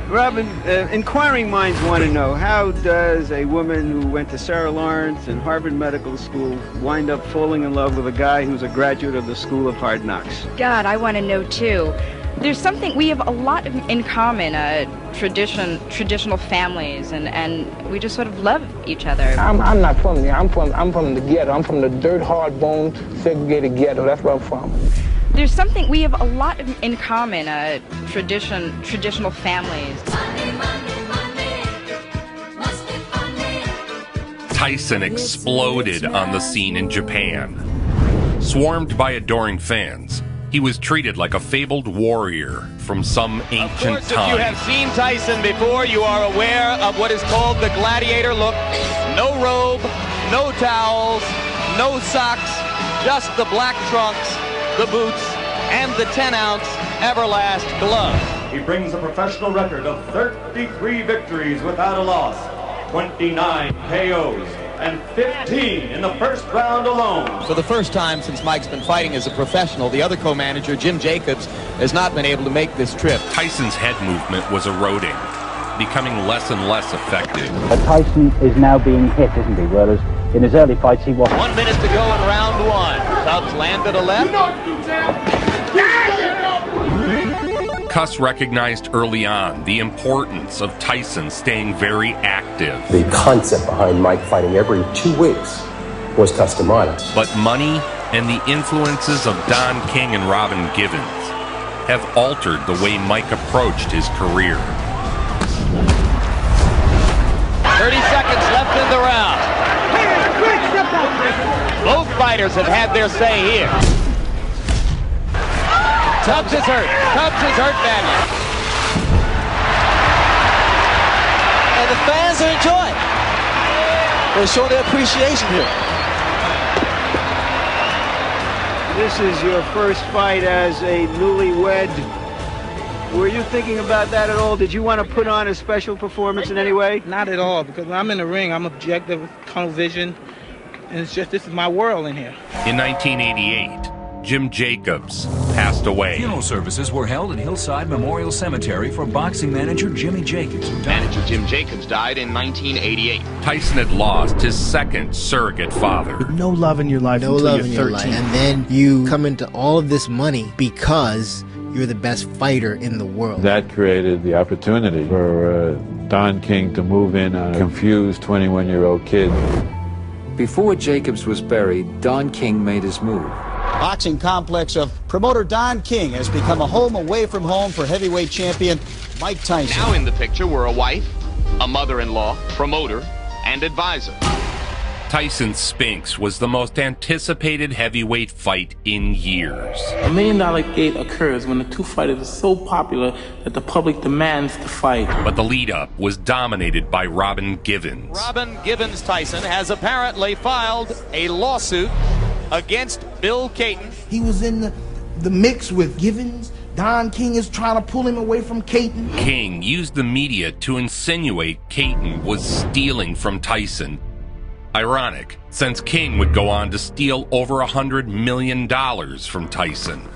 Robin, inquiring minds want to know, how does a woman who went to Sarah Lawrence and Harvard Medical School wind up falling in love with a guy who's a graduate of the School of Hard Knocks? God, I want to know too. There's something, we have a lot in common, traditional families, and we just sort of love each other. I'm not from there. I'm from the ghetto. I'm from the dirt, hard bone, segregated ghetto. That's where I'm from. There's something, we have a lot in common, traditional families. Tyson exploded on the scene in Japan. Swarmed by adoring fans, he was treated like a fabled warrior from some ancient Of course, time. if you have seen Tyson before, you are aware of what is called the gladiator look. No robe, no towels, no socks, just the black trunks, the boots, and the 10-ounce Everlast glove. He brings a professional record of 33 victories without a loss, 29 KOs, and 15 in the first round alone. For the first time since Mike's been fighting as a professional, the other co-manager, Jim Jacobs, has not been able to make this trip. Tyson's head movement was eroding, becoming less and less effective. But Tyson is now being hit, isn't he? Whereas in his early fights he wasn't. 1 minute to go in round one. Tubbs landed a left. Cuss recognized early on the importance of Tyson staying very active. The concept behind Mike fighting every 2 weeks was customized. But money and the influences of Don King and Robin Givens have altered the way Mike approached his career. 30 seconds left in the round. Both fighters have had their say here. Tubbs is hurt. Tubbs is hurt badly. And the fans are enjoying. They're showing their appreciation here. This is your first fight as a newlywed. Were you thinking about that at all? Did you want to put on a special performance in any way? Not at all, because when I'm in the ring, I'm objective, tunnel vision, and it's just, this is my world in here. In 1988, Jim Jacobs passed away. Funeral services were held at Hillside Memorial Cemetery for boxing manager Jimmy Jacobs, who died. Manager Jim Jacobs died in 1988. Tyson had lost his second surrogate father. With no love in your life until you're 13. And then you come into all of this money because you're the best fighter in the world. That created the opportunity for Don King to move in on a confused 21-year-old kid. Before Jacobs was buried, Don King made his move. Boxing complex of promoter Don King has become a home away from home for heavyweight champion Mike Tyson. Now in the picture were a wife, a mother-in-law, promoter, and advisor. Tyson Spinks was the most anticipated heavyweight fight in years. $1 million gate occurs when the two fighters are so popular that the public demands the fight. But the lead-up was dominated by Robin Givens. Robin Givens Tyson has apparently filed a lawsuit against Bill Caton. He was in the mix with Givens. Don King is trying to pull him away from Caton. King used the media to insinuate Caton was stealing from Tyson. Ironic, since King would go on to steal over $100 million from Tyson.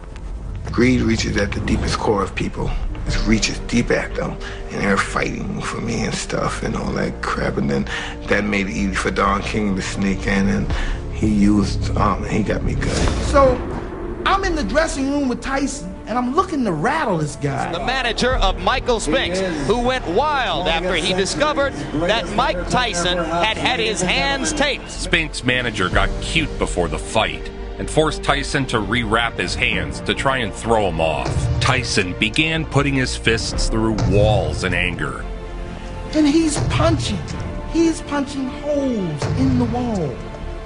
Greed reaches at the deepest core of people, just reaches deep at them, and they're fighting for me and stuff and all that crap. And then that made it easy for Don King to sneak in, and he got me good. So I'm in the dressing room with Tyson, and I'm looking to rattle this guy. The manager of Michael Spinks, who went wild after he discovered that Mike Tyson had his hands taped. Spinks' manager got cute before the fight and forced Tyson to rewrap his hands to try and throw him off. Tyson began putting his fists through walls in anger. And he's punching holes in the wall.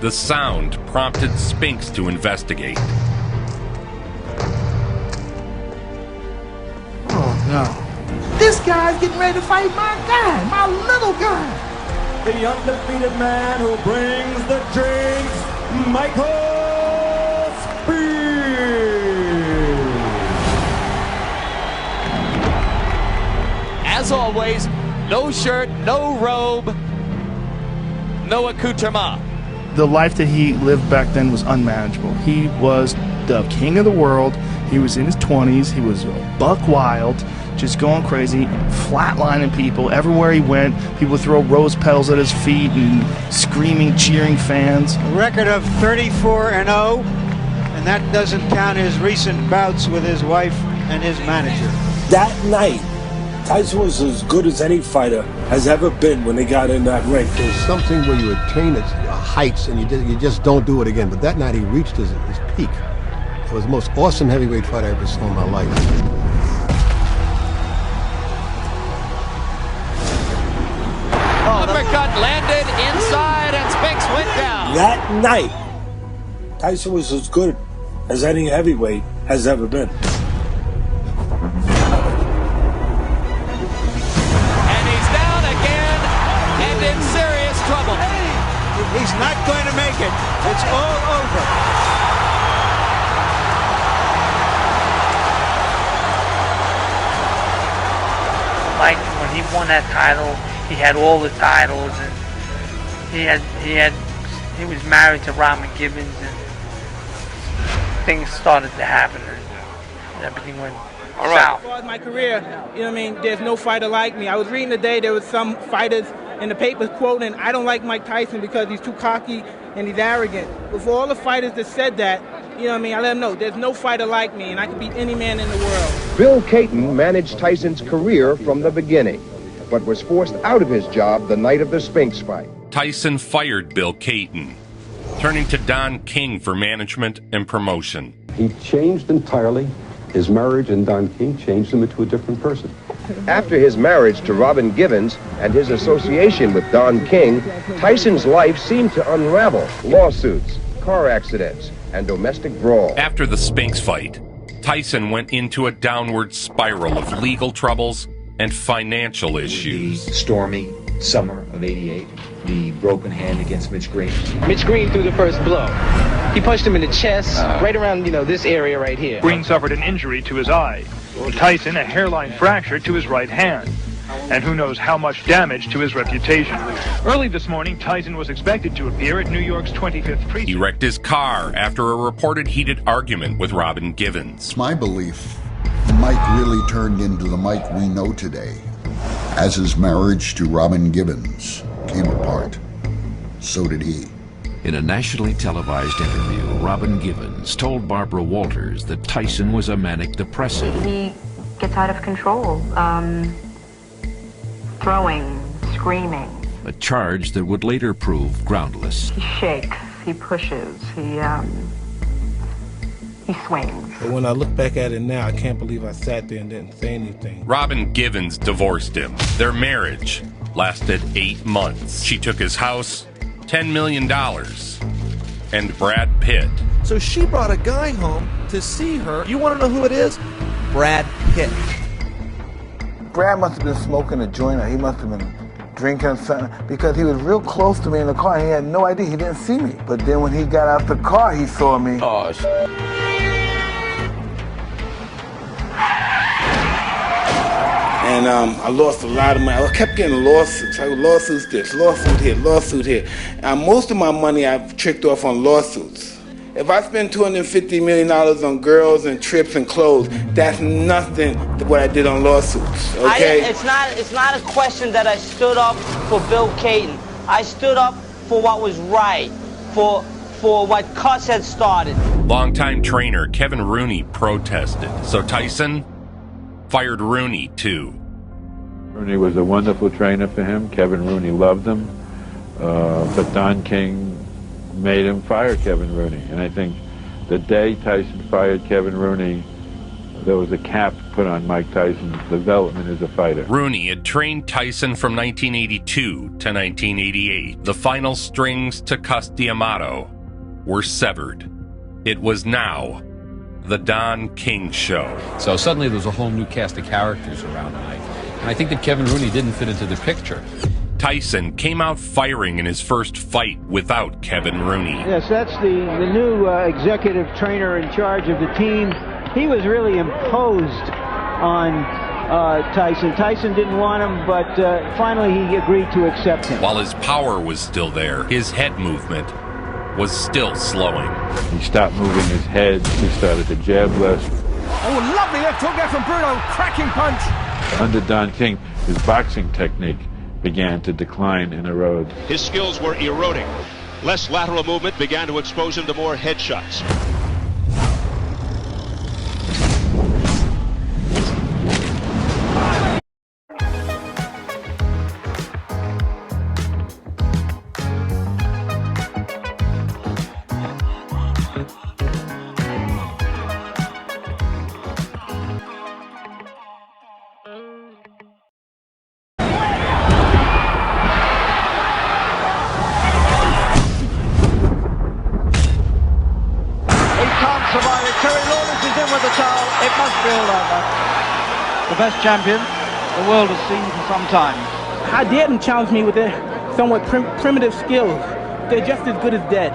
The sound prompted Spinks to investigate. Oh no. This guy's getting ready to fight my guy, my little guy. The undefeated man who brings the drinks, Michael As always, no shirt, no robe, no accoutrement. The life that he lived back then was unmanageable. He was the king of the world. He was in his 20s. He was buck wild, just going crazy, flatlining people. Everywhere he went, people would throw rose petals at his feet and screaming, cheering fans. A record of 34-0, and that doesn't count his recent bouts with his wife and his manager. That night, Tyson was as good as any fighter has ever been when they got in that ring. There's something where you attain heights and you just don't do it again. But that night he reached his peak. It was the most awesome heavyweight fight I ever saw in my life. Uppercut landed inside and Spinks went down. That night, Tyson was as good as any heavyweight has ever been. In serious trouble. He's not going to make it. It's all over. Mike, when he won that title, he had all the titles, and he was married to Robin Gibbons, and things started to happen, and everything went south. As far as my career, you know what I mean, there's no fighter like me. I was reading today, there was some fighters in the papers quoting, I don't like Mike Tyson because he's too cocky and he's arrogant. But for all the fighters that said that, you know what I mean, I let them know, there's no fighter like me, and I can beat any man in the world. Bill Caton managed Tyson's career from the beginning, but was forced out of his job the night of the Spinks fight. Tyson fired Bill Caton, turning to Don King for management and promotion. He changed entirely. His marriage and Don King changed him into a different person. After his marriage to Robin Givens and his association with Don King, Tyson's life seemed to unravel. Lawsuits, car accidents, and domestic brawls. After the Spinks fight, Tyson went into a downward spiral of legal troubles and financial issues. The stormy summer of '88, the broken hand against Mitch Green. Mitch Green threw the first blow. He punched him in the chest, right around, this area right here. Green suffered an injury to his eye. Tyson a hairline fracture to his right hand. And who knows how much damage to his reputation. Early this morning, Tyson was expected to appear at New York's 25th precinct. He wrecked his car after a reported heated argument with Robin Givens. It's my belief Mike really turned into the Mike we know today. As his marriage to Robin Givens came apart, so did he. In a nationally televised interview, Robin Givens told Barbara Walters that Tyson was a manic depressive. He gets out of control, throwing, screaming. A charge that would later prove groundless. He shakes, he pushes, he swings. But when I look back at it now, I can't believe I sat there and didn't say anything. Robin Givens divorced him. Their marriage lasted 8 months. She took his house, $10 million, and Brad Pitt. So she brought a guy home to see her. You want to know who it is? Brad Pitt. Brad must have been smoking a joint, or he must have been drinking something, because he was real close to me in the car, and he had no idea. He didn't see me. But then when he got out the car, he saw me. Oh, And I lost a lot of money. I kept getting lawsuits. Lawsuits this, lawsuit here, lawsuit here. Most of my money I've tricked off on lawsuits. If I spend $250 million on girls and trips and clothes, that's nothing to what I did on lawsuits, okay? It's not a question that I stood up for Bill Caton. I stood up for what was right, for what Cuss had started. Longtime trainer Kevin Rooney protested, so Tyson fired Rooney too. Rooney was a wonderful trainer for him. Kevin Rooney loved him, but Don King made him fire Kevin Rooney. And I think the day Tyson fired Kevin Rooney, there was a cap put on Mike Tyson's development as a fighter. Rooney had trained Tyson from 1982 to 1988. The final strings to Cus D'Amato were severed. It was now the Don King Show. So suddenly there was a whole new cast of characters around Mike. And I think that Kevin Rooney didn't fit into the picture. Tyson came out firing in his first fight without Kevin Rooney. Yes, that's the new executive trainer in charge of the team. He was really imposed on Tyson. Tyson didn't want him, but finally he agreed to accept him. While his power was still there, his head movement was still slowing. He stopped moving his head. He started to jab less. Oh, lovely left hook there from Bruno. Cracking punch. Under Don King, his boxing technique began to decline and erode. His skills were eroding. Less lateral movement began to expose him to more headshots. The best champion the world has seen for some time. I dared them challenge me with their somewhat primitive skills. They're just as good as dead.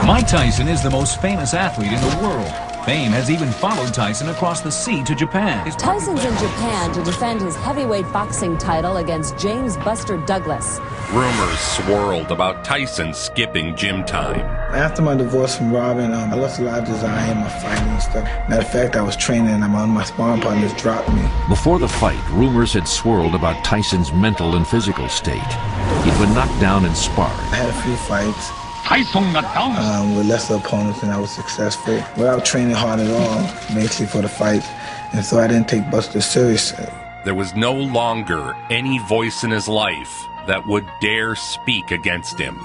Mike Tyson is the most famous athlete in the world. Fame has even followed Tyson across the sea to Japan. Tyson's in Japan to defend his heavyweight boxing title against James Buster Douglas. Rumors swirled about Tyson skipping gym time. After my divorce from Robin, I lost a lot of desire in my fighting and stuff. Matter of fact, I was training and my sparring partners dropped me. Before the fight, rumors had swirled about Tyson's mental and physical state. He'd been knocked down in sparring. I had a few fights. With lesser opponents, and I was successful without training hard at all, basically for the fights. And so I didn't take Buster seriously. There was no longer any voice in his life that would dare speak against him.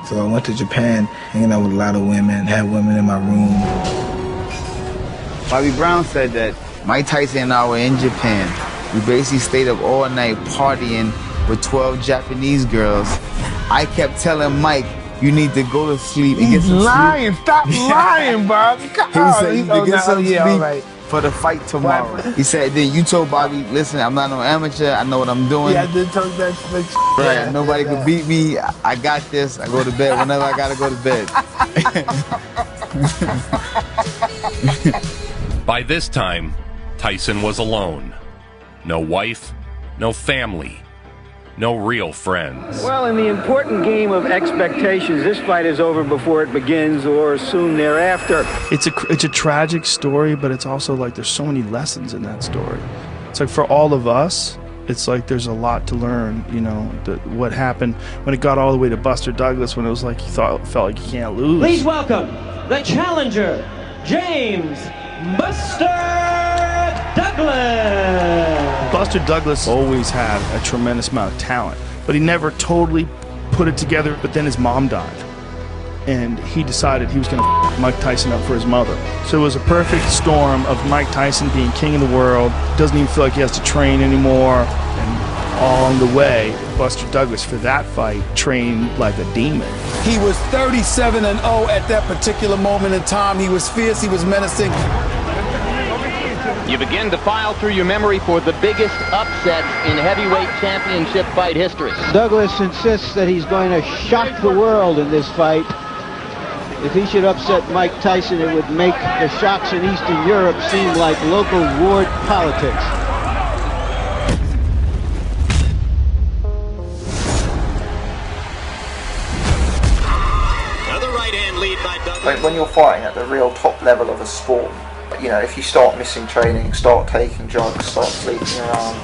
So I went to Japan, hanging out with a lot of women, had women in my room. Bobby Brown said that Mike Tyson and I were in Japan. We basically stayed up all night partying with 12 Japanese girls. I kept telling Mike, you need to go to sleep and get some lying. sleep. Stop lying, Bobby. Come He on. said you need to get some sleep all right. for the fight tomorrow. He said, then you told Bobby, listen, I'm not no amateur. I know what I'm doing. Yeah, I did tell that slick Right, yeah, nobody could beat me. I got this. I go to bed whenever I gotta go to bed. By this time, Tyson was alone. No wife, no family, no real friends. Well, in the important game of expectations, this fight is over before it begins or soon thereafter. It's a tragic story, but it's also like there's so many lessons in that story. It's like for all of us, it's like there's a lot to learn, you know, what happened when it got all the way to Buster Douglas, when it was like felt like you can't lose. Please welcome the challenger, James Buster Douglas. Buster Douglas always had a tremendous amount of talent, but he never totally put it together. But then his mom died, and he decided he was going to f Mike Tyson up for his mother. So it was a perfect storm of Mike Tyson being king of the world, doesn't even feel like he has to train anymore, and all on the way, Buster Douglas for that fight trained like a demon. He was 37-0 at that particular moment in time. He was fierce, he was menacing. You begin to file through your memory for the biggest upset in heavyweight championship fight history. Douglas insists that he's going to shock the world in this fight. If he should upset Mike Tyson, it would make the shocks in Eastern Europe seem like local ward politics. right-hand lead by Douglas. Like when you're fighting at the real top level of a sport, you know, if you start missing training, start taking drugs, start sleeping around.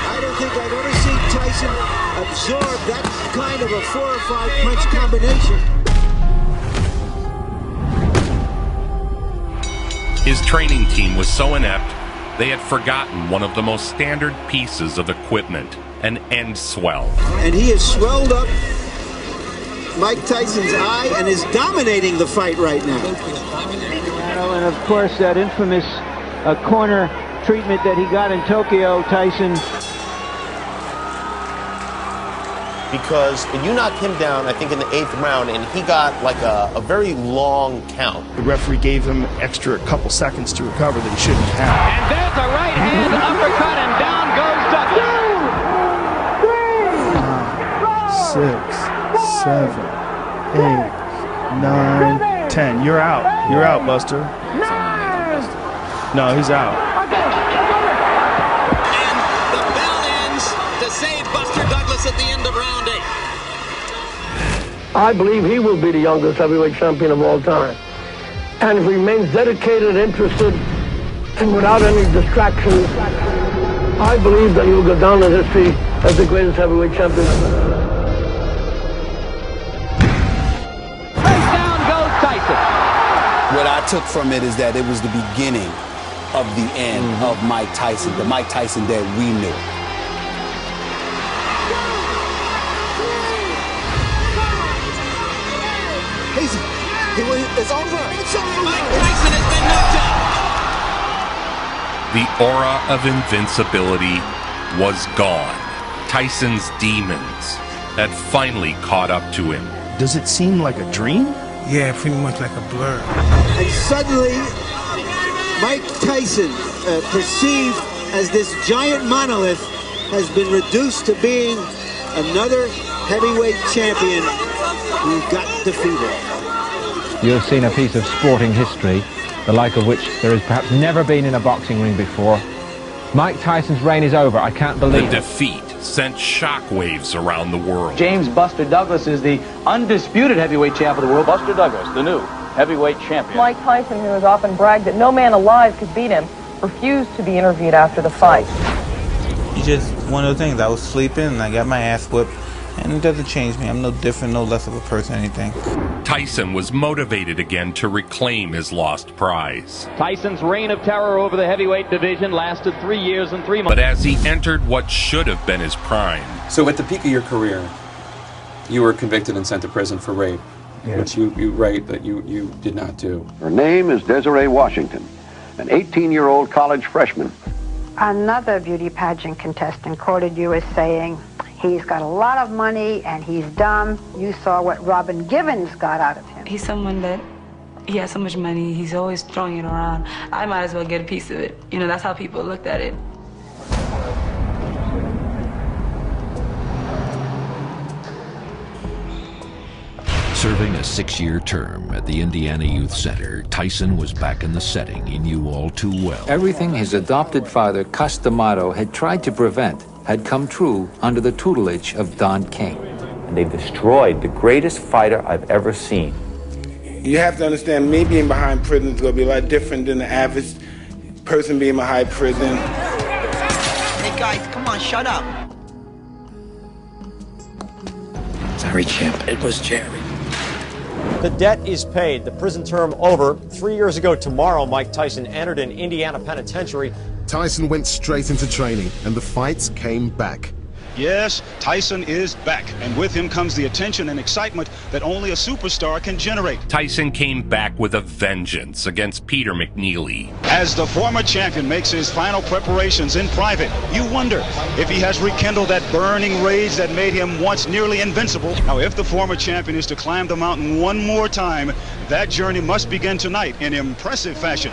I don't think I've ever seen Tyson absorb that kind of a 4 or 5 punch combination. His training team was so inept, they had forgotten one of the most standard pieces of equipment, an end swell. And he has swelled up Mike Tyson's eye and is dominating the fight right now. And of course, that infamous corner treatment that he got in Tokyo, Tyson. Because you knocked him down, I think, in the 8th round, and he got like a very long count. The referee gave him extra couple seconds to recover that he shouldn't have. And there's a right hand uppercut, and down goes Douglas. 6, 7, 8, 9, 10. You're out. You're out, Buster. No, he's out. And the bell ends to save Buster Douglas at the end of round 8. I believe he will be the youngest heavyweight champion of all time. And if he remains dedicated, interested, and without any distractions, I believe that he will go down in history as the greatest heavyweight champion ever. Down goes Tyson. What I took from it is that it was the beginning of the end of Mike Tyson, the Mike Tyson that we knew. It's over. It's over. Mike Tyson has been knocked out. The aura of invincibility was gone. Tyson's demons had finally caught up to him. Does it seem like a dream? Yeah, pretty much like a blur. And suddenly, Mike Tyson, perceived as this giant monolith, has been reduced to being another heavyweight champion who got defeated. You have seen a piece of sporting history, the like of which there has perhaps never been in a boxing ring before. Mike Tyson's reign is over. I can't believe it. The defeat sent shockwaves around the world. James Buster Douglas is the undisputed heavyweight champ of the world. Buster Douglas, the new heavyweight champion. Mike Tyson, who has often bragged that no man alive could beat him, refused to be interviewed after the fight. It's just one of the things. I was sleeping and I got my ass whipped. And it doesn't change me. I'm no different, no less of a person, anything. Tyson was motivated again to reclaim his lost prize. Tyson's reign of terror over the heavyweight division lasted 3 years and 3 months. But as he entered what should have been his prime... So at the peak of your career, you were convicted and sent to prison for rape, which you write that you did not do. Her name is Desiree Washington, an 18-year-old college freshman. Another beauty pageant contestant quoted you as saying, "He's got a lot of money and he's dumb." You saw what Robin Givens got out of him. He's someone that, he has so much money, he's always throwing it around. I might as well get a piece of it. You know, that's how people looked at it. Serving a 6-year term at the Indiana Youth Center, Tyson was back in the setting he knew all too well. Everything his adopted father, Cus D'Amato, had tried to prevent had come true under the tutelage of Don King. And they've destroyed the greatest fighter I've ever seen. You have to understand, me being behind prison is going to be a lot different than the average person being behind prison. Hey guys, come on, shut up. Sorry, champ, it was Jerry. The debt is paid, the prison term over. 3 years ago tomorrow, Mike Tyson entered an Indiana penitentiary. Tyson went straight into training, and the fights came back. Yes, Tyson is back, and with him comes the attention and excitement that only a superstar can generate. Tyson came back with a vengeance against Peter McNeely. As the former champion makes his final preparations in private, you wonder if he has rekindled that burning rage that made him once nearly invincible. Now, if the former champion is to climb the mountain one more time, that journey must begin tonight in impressive fashion.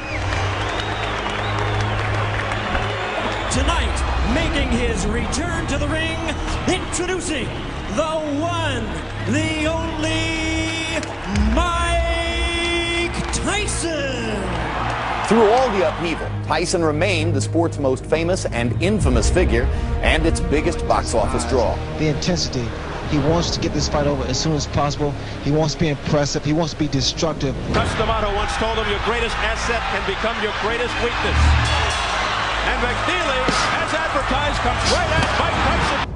Tonight, making his return to the ring, introducing the one, the only, Mike Tyson. Through all the upheaval, Tyson remained the sport's most famous and infamous figure and its biggest box office draw. The intensity, He wants to get this fight over as soon as possible. He wants to be impressive. He wants to be destructive. Cus D'Amato once told him your greatest asset can become your greatest weakness. And McNeely, as advertised, comes right at Mike Tyson.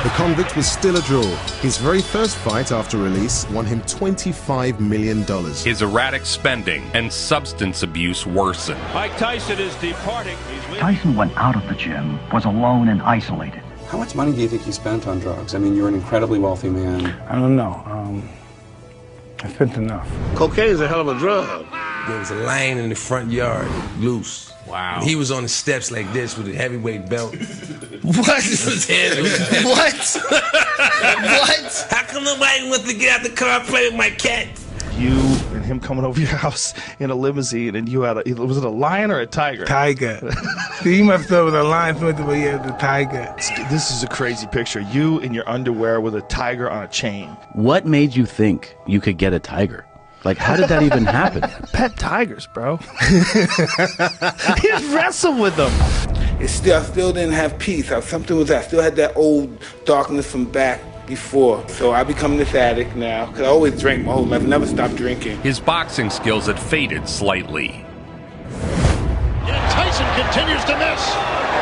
The convict was still a draw. His very first fight after release won him $25 million. His erratic spending and substance abuse worsened. Mike Tyson is departing. Tyson went out of the gym, was alone and isolated. How much money do you think you spent on drugs? I mean, you're an incredibly wealthy man. I don't know. I spent enough. Cocaine's a hell of a drug. There was a lion in the front yard, loose. Wow. He was on the steps like this with a heavyweight belt. What? His head was What? What? How come nobody wants to get out the car and play with my cat? You and him coming over your house in a limousine, and you had was it a lion or a tiger? Tiger. See, you must have with a lion, but yeah, the tiger. This is a crazy picture. You in your underwear with a tiger on a chain. What made you think you could get a tiger? Like, how did that even happen? Pet tigers, bro. He wrestled with them. I still didn't have peace. I still had that old darkness from back before. So I become this addict now, because I always drank my whole life. I never stopped drinking. His boxing skills had faded slightly. And Tyson continues to miss.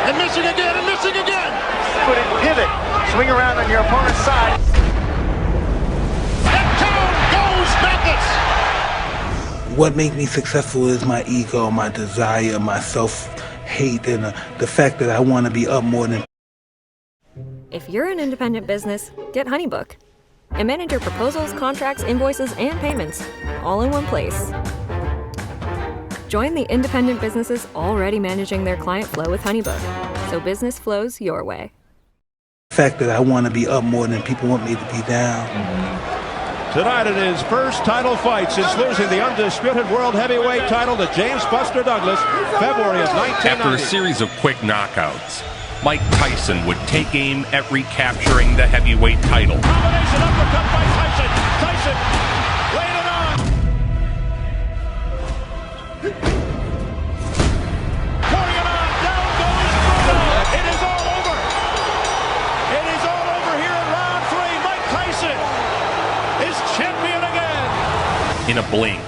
And missing again, and missing again. Couldn't pivot. Swing around on your opponent's side. And down goes Mathis. What makes me successful is my ego, my desire, my self-hate, and the fact that I want to be up more than. If you're an independent business, get HoneyBook and manage your proposals, contracts, invoices, and payments all in one place. Join the independent businesses already managing their client flow with HoneyBook, so business flows your way. The fact that I want to be up more than people want me to be down. Tonight in his first title fight since losing the undisputed world heavyweight title to James Buster Douglas, February of 1990. After a series of quick knockouts, Mike Tyson would take aim at recapturing the heavyweight title. Combination uppercut by Tyson. Tyson laid it on. Pouring it on. Down goes Bruno. It is all over. It is all over here in round 3. Mike Tyson is champion again. In a blink,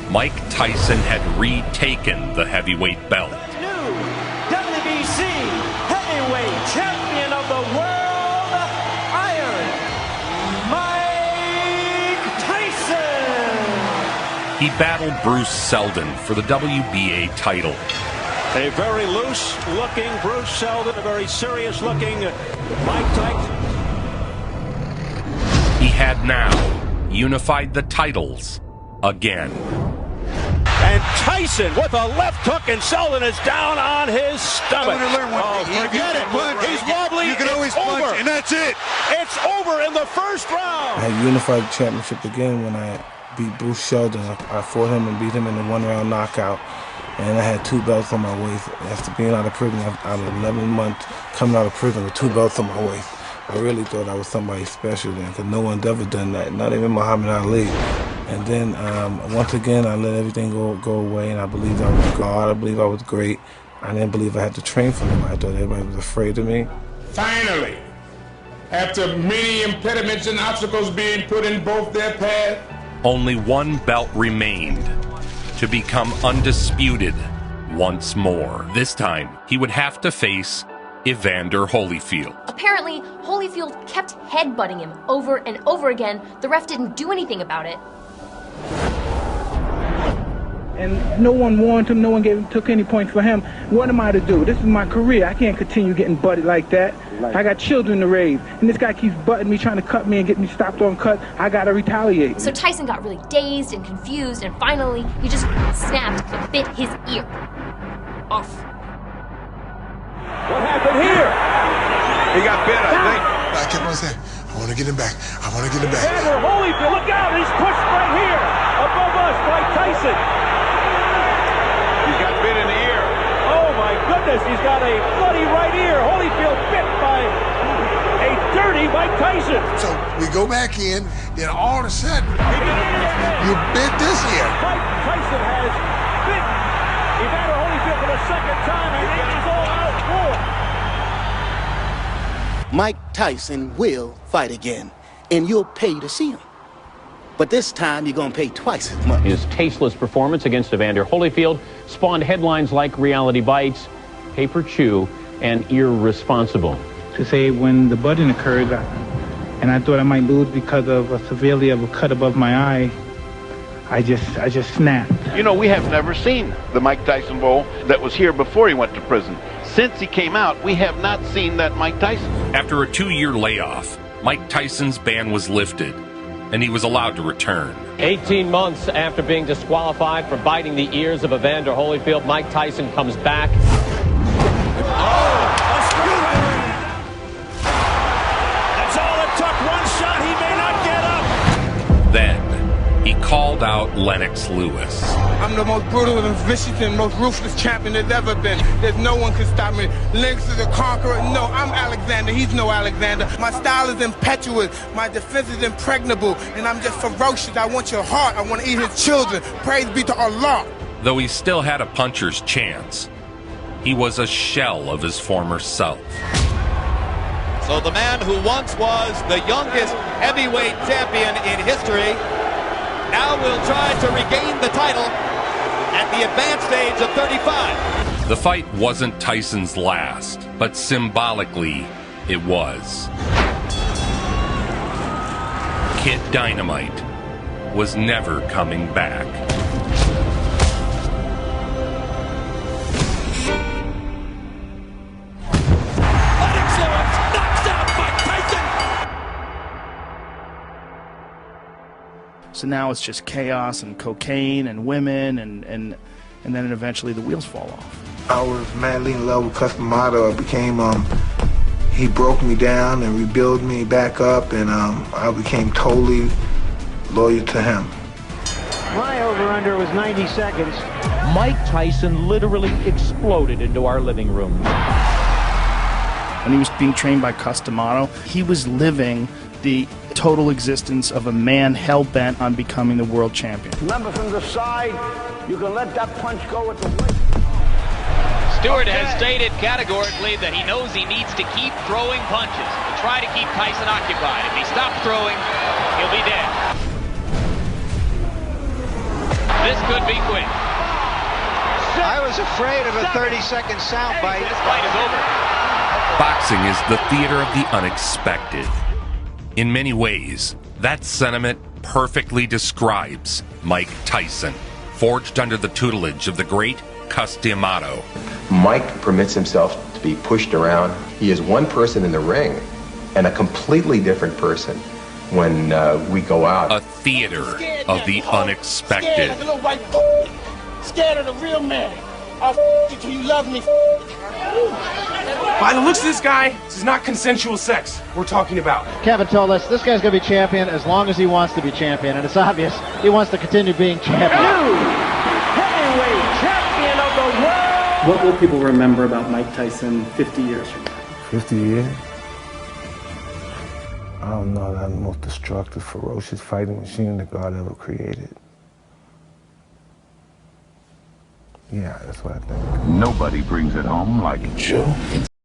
Mike Tyson had retaken the heavyweight belt. New WBC heavyweight champion of the world, Iron Mike Tyson. He battled Bruce Seldon for the WBA title. A very loose-looking Bruce Seldon, a very serious-looking Mike Tyson. He had now unified the titles again. And Tyson with a left hook, and Seldon is down on his stomach. Forget it. He's wobbly. You can always punch, and that's it. It's over in the first round. I unified the championship again when I beat Bruce Seldon. I fought him and beat him in a one-round knockout. And I had 2 belts on my waist. After being out of prison, out of 11 months, coming out of prison with 2 belts on my waist. I really thought I was somebody special then, because no one's ever done that, not even Muhammad Ali. And then, once again, I let everything go away, and I believed I was God. I believed I was great. I didn't believe I had to train for them. I thought everybody was afraid of me. Finally, after many impediments and obstacles being put in both their path, only one belt remained to become undisputed once more. This time, he would have to face Evander Holyfield. Apparently, Holyfield kept headbutting him over and over again. The ref didn't do anything about it. And no one warned him, no one took any points for him. What am I to do? This is my career. I can't continue getting butted like that. I got children to raise, and this guy keeps butting me, trying to cut me and get me stopped on cut. I gotta retaliate. So Tyson got really dazed and confused, and finally he just snapped and bit his ear. tough. What happened here? He got bit, I think. I kept on saying, I want to get him back. I want to get him back. Evander Holyfield, look out! He's pushed right here above us by Tyson. He got bit in the ear. Oh my goodness, he's got a bloody right ear. Holyfield bit by a dirty Mike Tyson. So we go back in, then all of a sudden, you bit this ear. Mike Tyson has bit Evander Holyfield for the second time, and it is all out war. Mike Tyson will fight again, and you'll pay to see him. But this time, you're going to pay twice as much. His tasteless performance against Evander Holyfield spawned headlines like Reality Bites, Paper Chew, and Irresponsible. To say when the budding occurred, and I thought I might lose because of a severely of a cut above my eye, I just snapped. You know, we have never seen the Mike Tyson Bowl that was here before he went to prison. Since he came out, we have not seen that Mike Tyson. After a 2-year layoff, Mike Tyson's ban was lifted, and he was allowed to return. 18 months after being disqualified for biting the ears of Evander Holyfield, Mike Tyson comes back. That's all it took. One shot, he may not get up. Then, he called out Lennox Lewis. I'm the most brutal and vicious and most ruthless champion there's ever been. There's no one can stop me. Lennox is a conqueror. No, I'm Alexander. He's no Alexander. My style is impetuous. My defense is impregnable. And I'm just ferocious. I want your heart. I want to eat his children. Praise be to Allah. Though he still had a puncher's chance, he was a shell of his former self. So the man who once was the youngest heavyweight champion in history now will try to regain the title at the advanced age of 35. The fight wasn't Tyson's last, but symbolically, it was. Kid Dynamite was never coming back. So now it's just chaos and cocaine and women, and then eventually the wheels fall off. I was madly in love with Customato. I became, he broke me down and rebuilt me back up, and I became totally loyal to him. My over-under was 90 seconds. Mike Tyson literally exploded into our living room. When he was being trained by Customato, he was living the total existence of a man hell-bent on becoming the world champion. Remember, from the side, you can let that punch go at the waist. Stewart has stated categorically that he knows he needs to keep throwing punches to try to keep Tyson occupied. If he stops throwing, he'll be dead. This could be quick. I was afraid of a 30-second soundbite. This fight is over. Boxing is the theater of the unexpected. In many ways, that sentiment perfectly describes Mike Tyson, forged under the tutelage of the great Customato. Mike permits himself to be pushed around. He is one person in the ring and a completely different person when we go out. A theater of the unexpected. Scared like a little white scared of the real man. I'll you till you love me. By the looks of this guy, this is not consensual sex we're talking about. Kevin told us this guy's going to be champion as long as he wants to be champion, and it's obvious he wants to continue being champion. New heavyweight champion of the world. What will people remember about Mike Tyson 50 years from now? 50 years? I don't know. That's the most destructive, ferocious fighting machine that God ever created. Yeah, that's what I think. Nobody brings it home like Joe.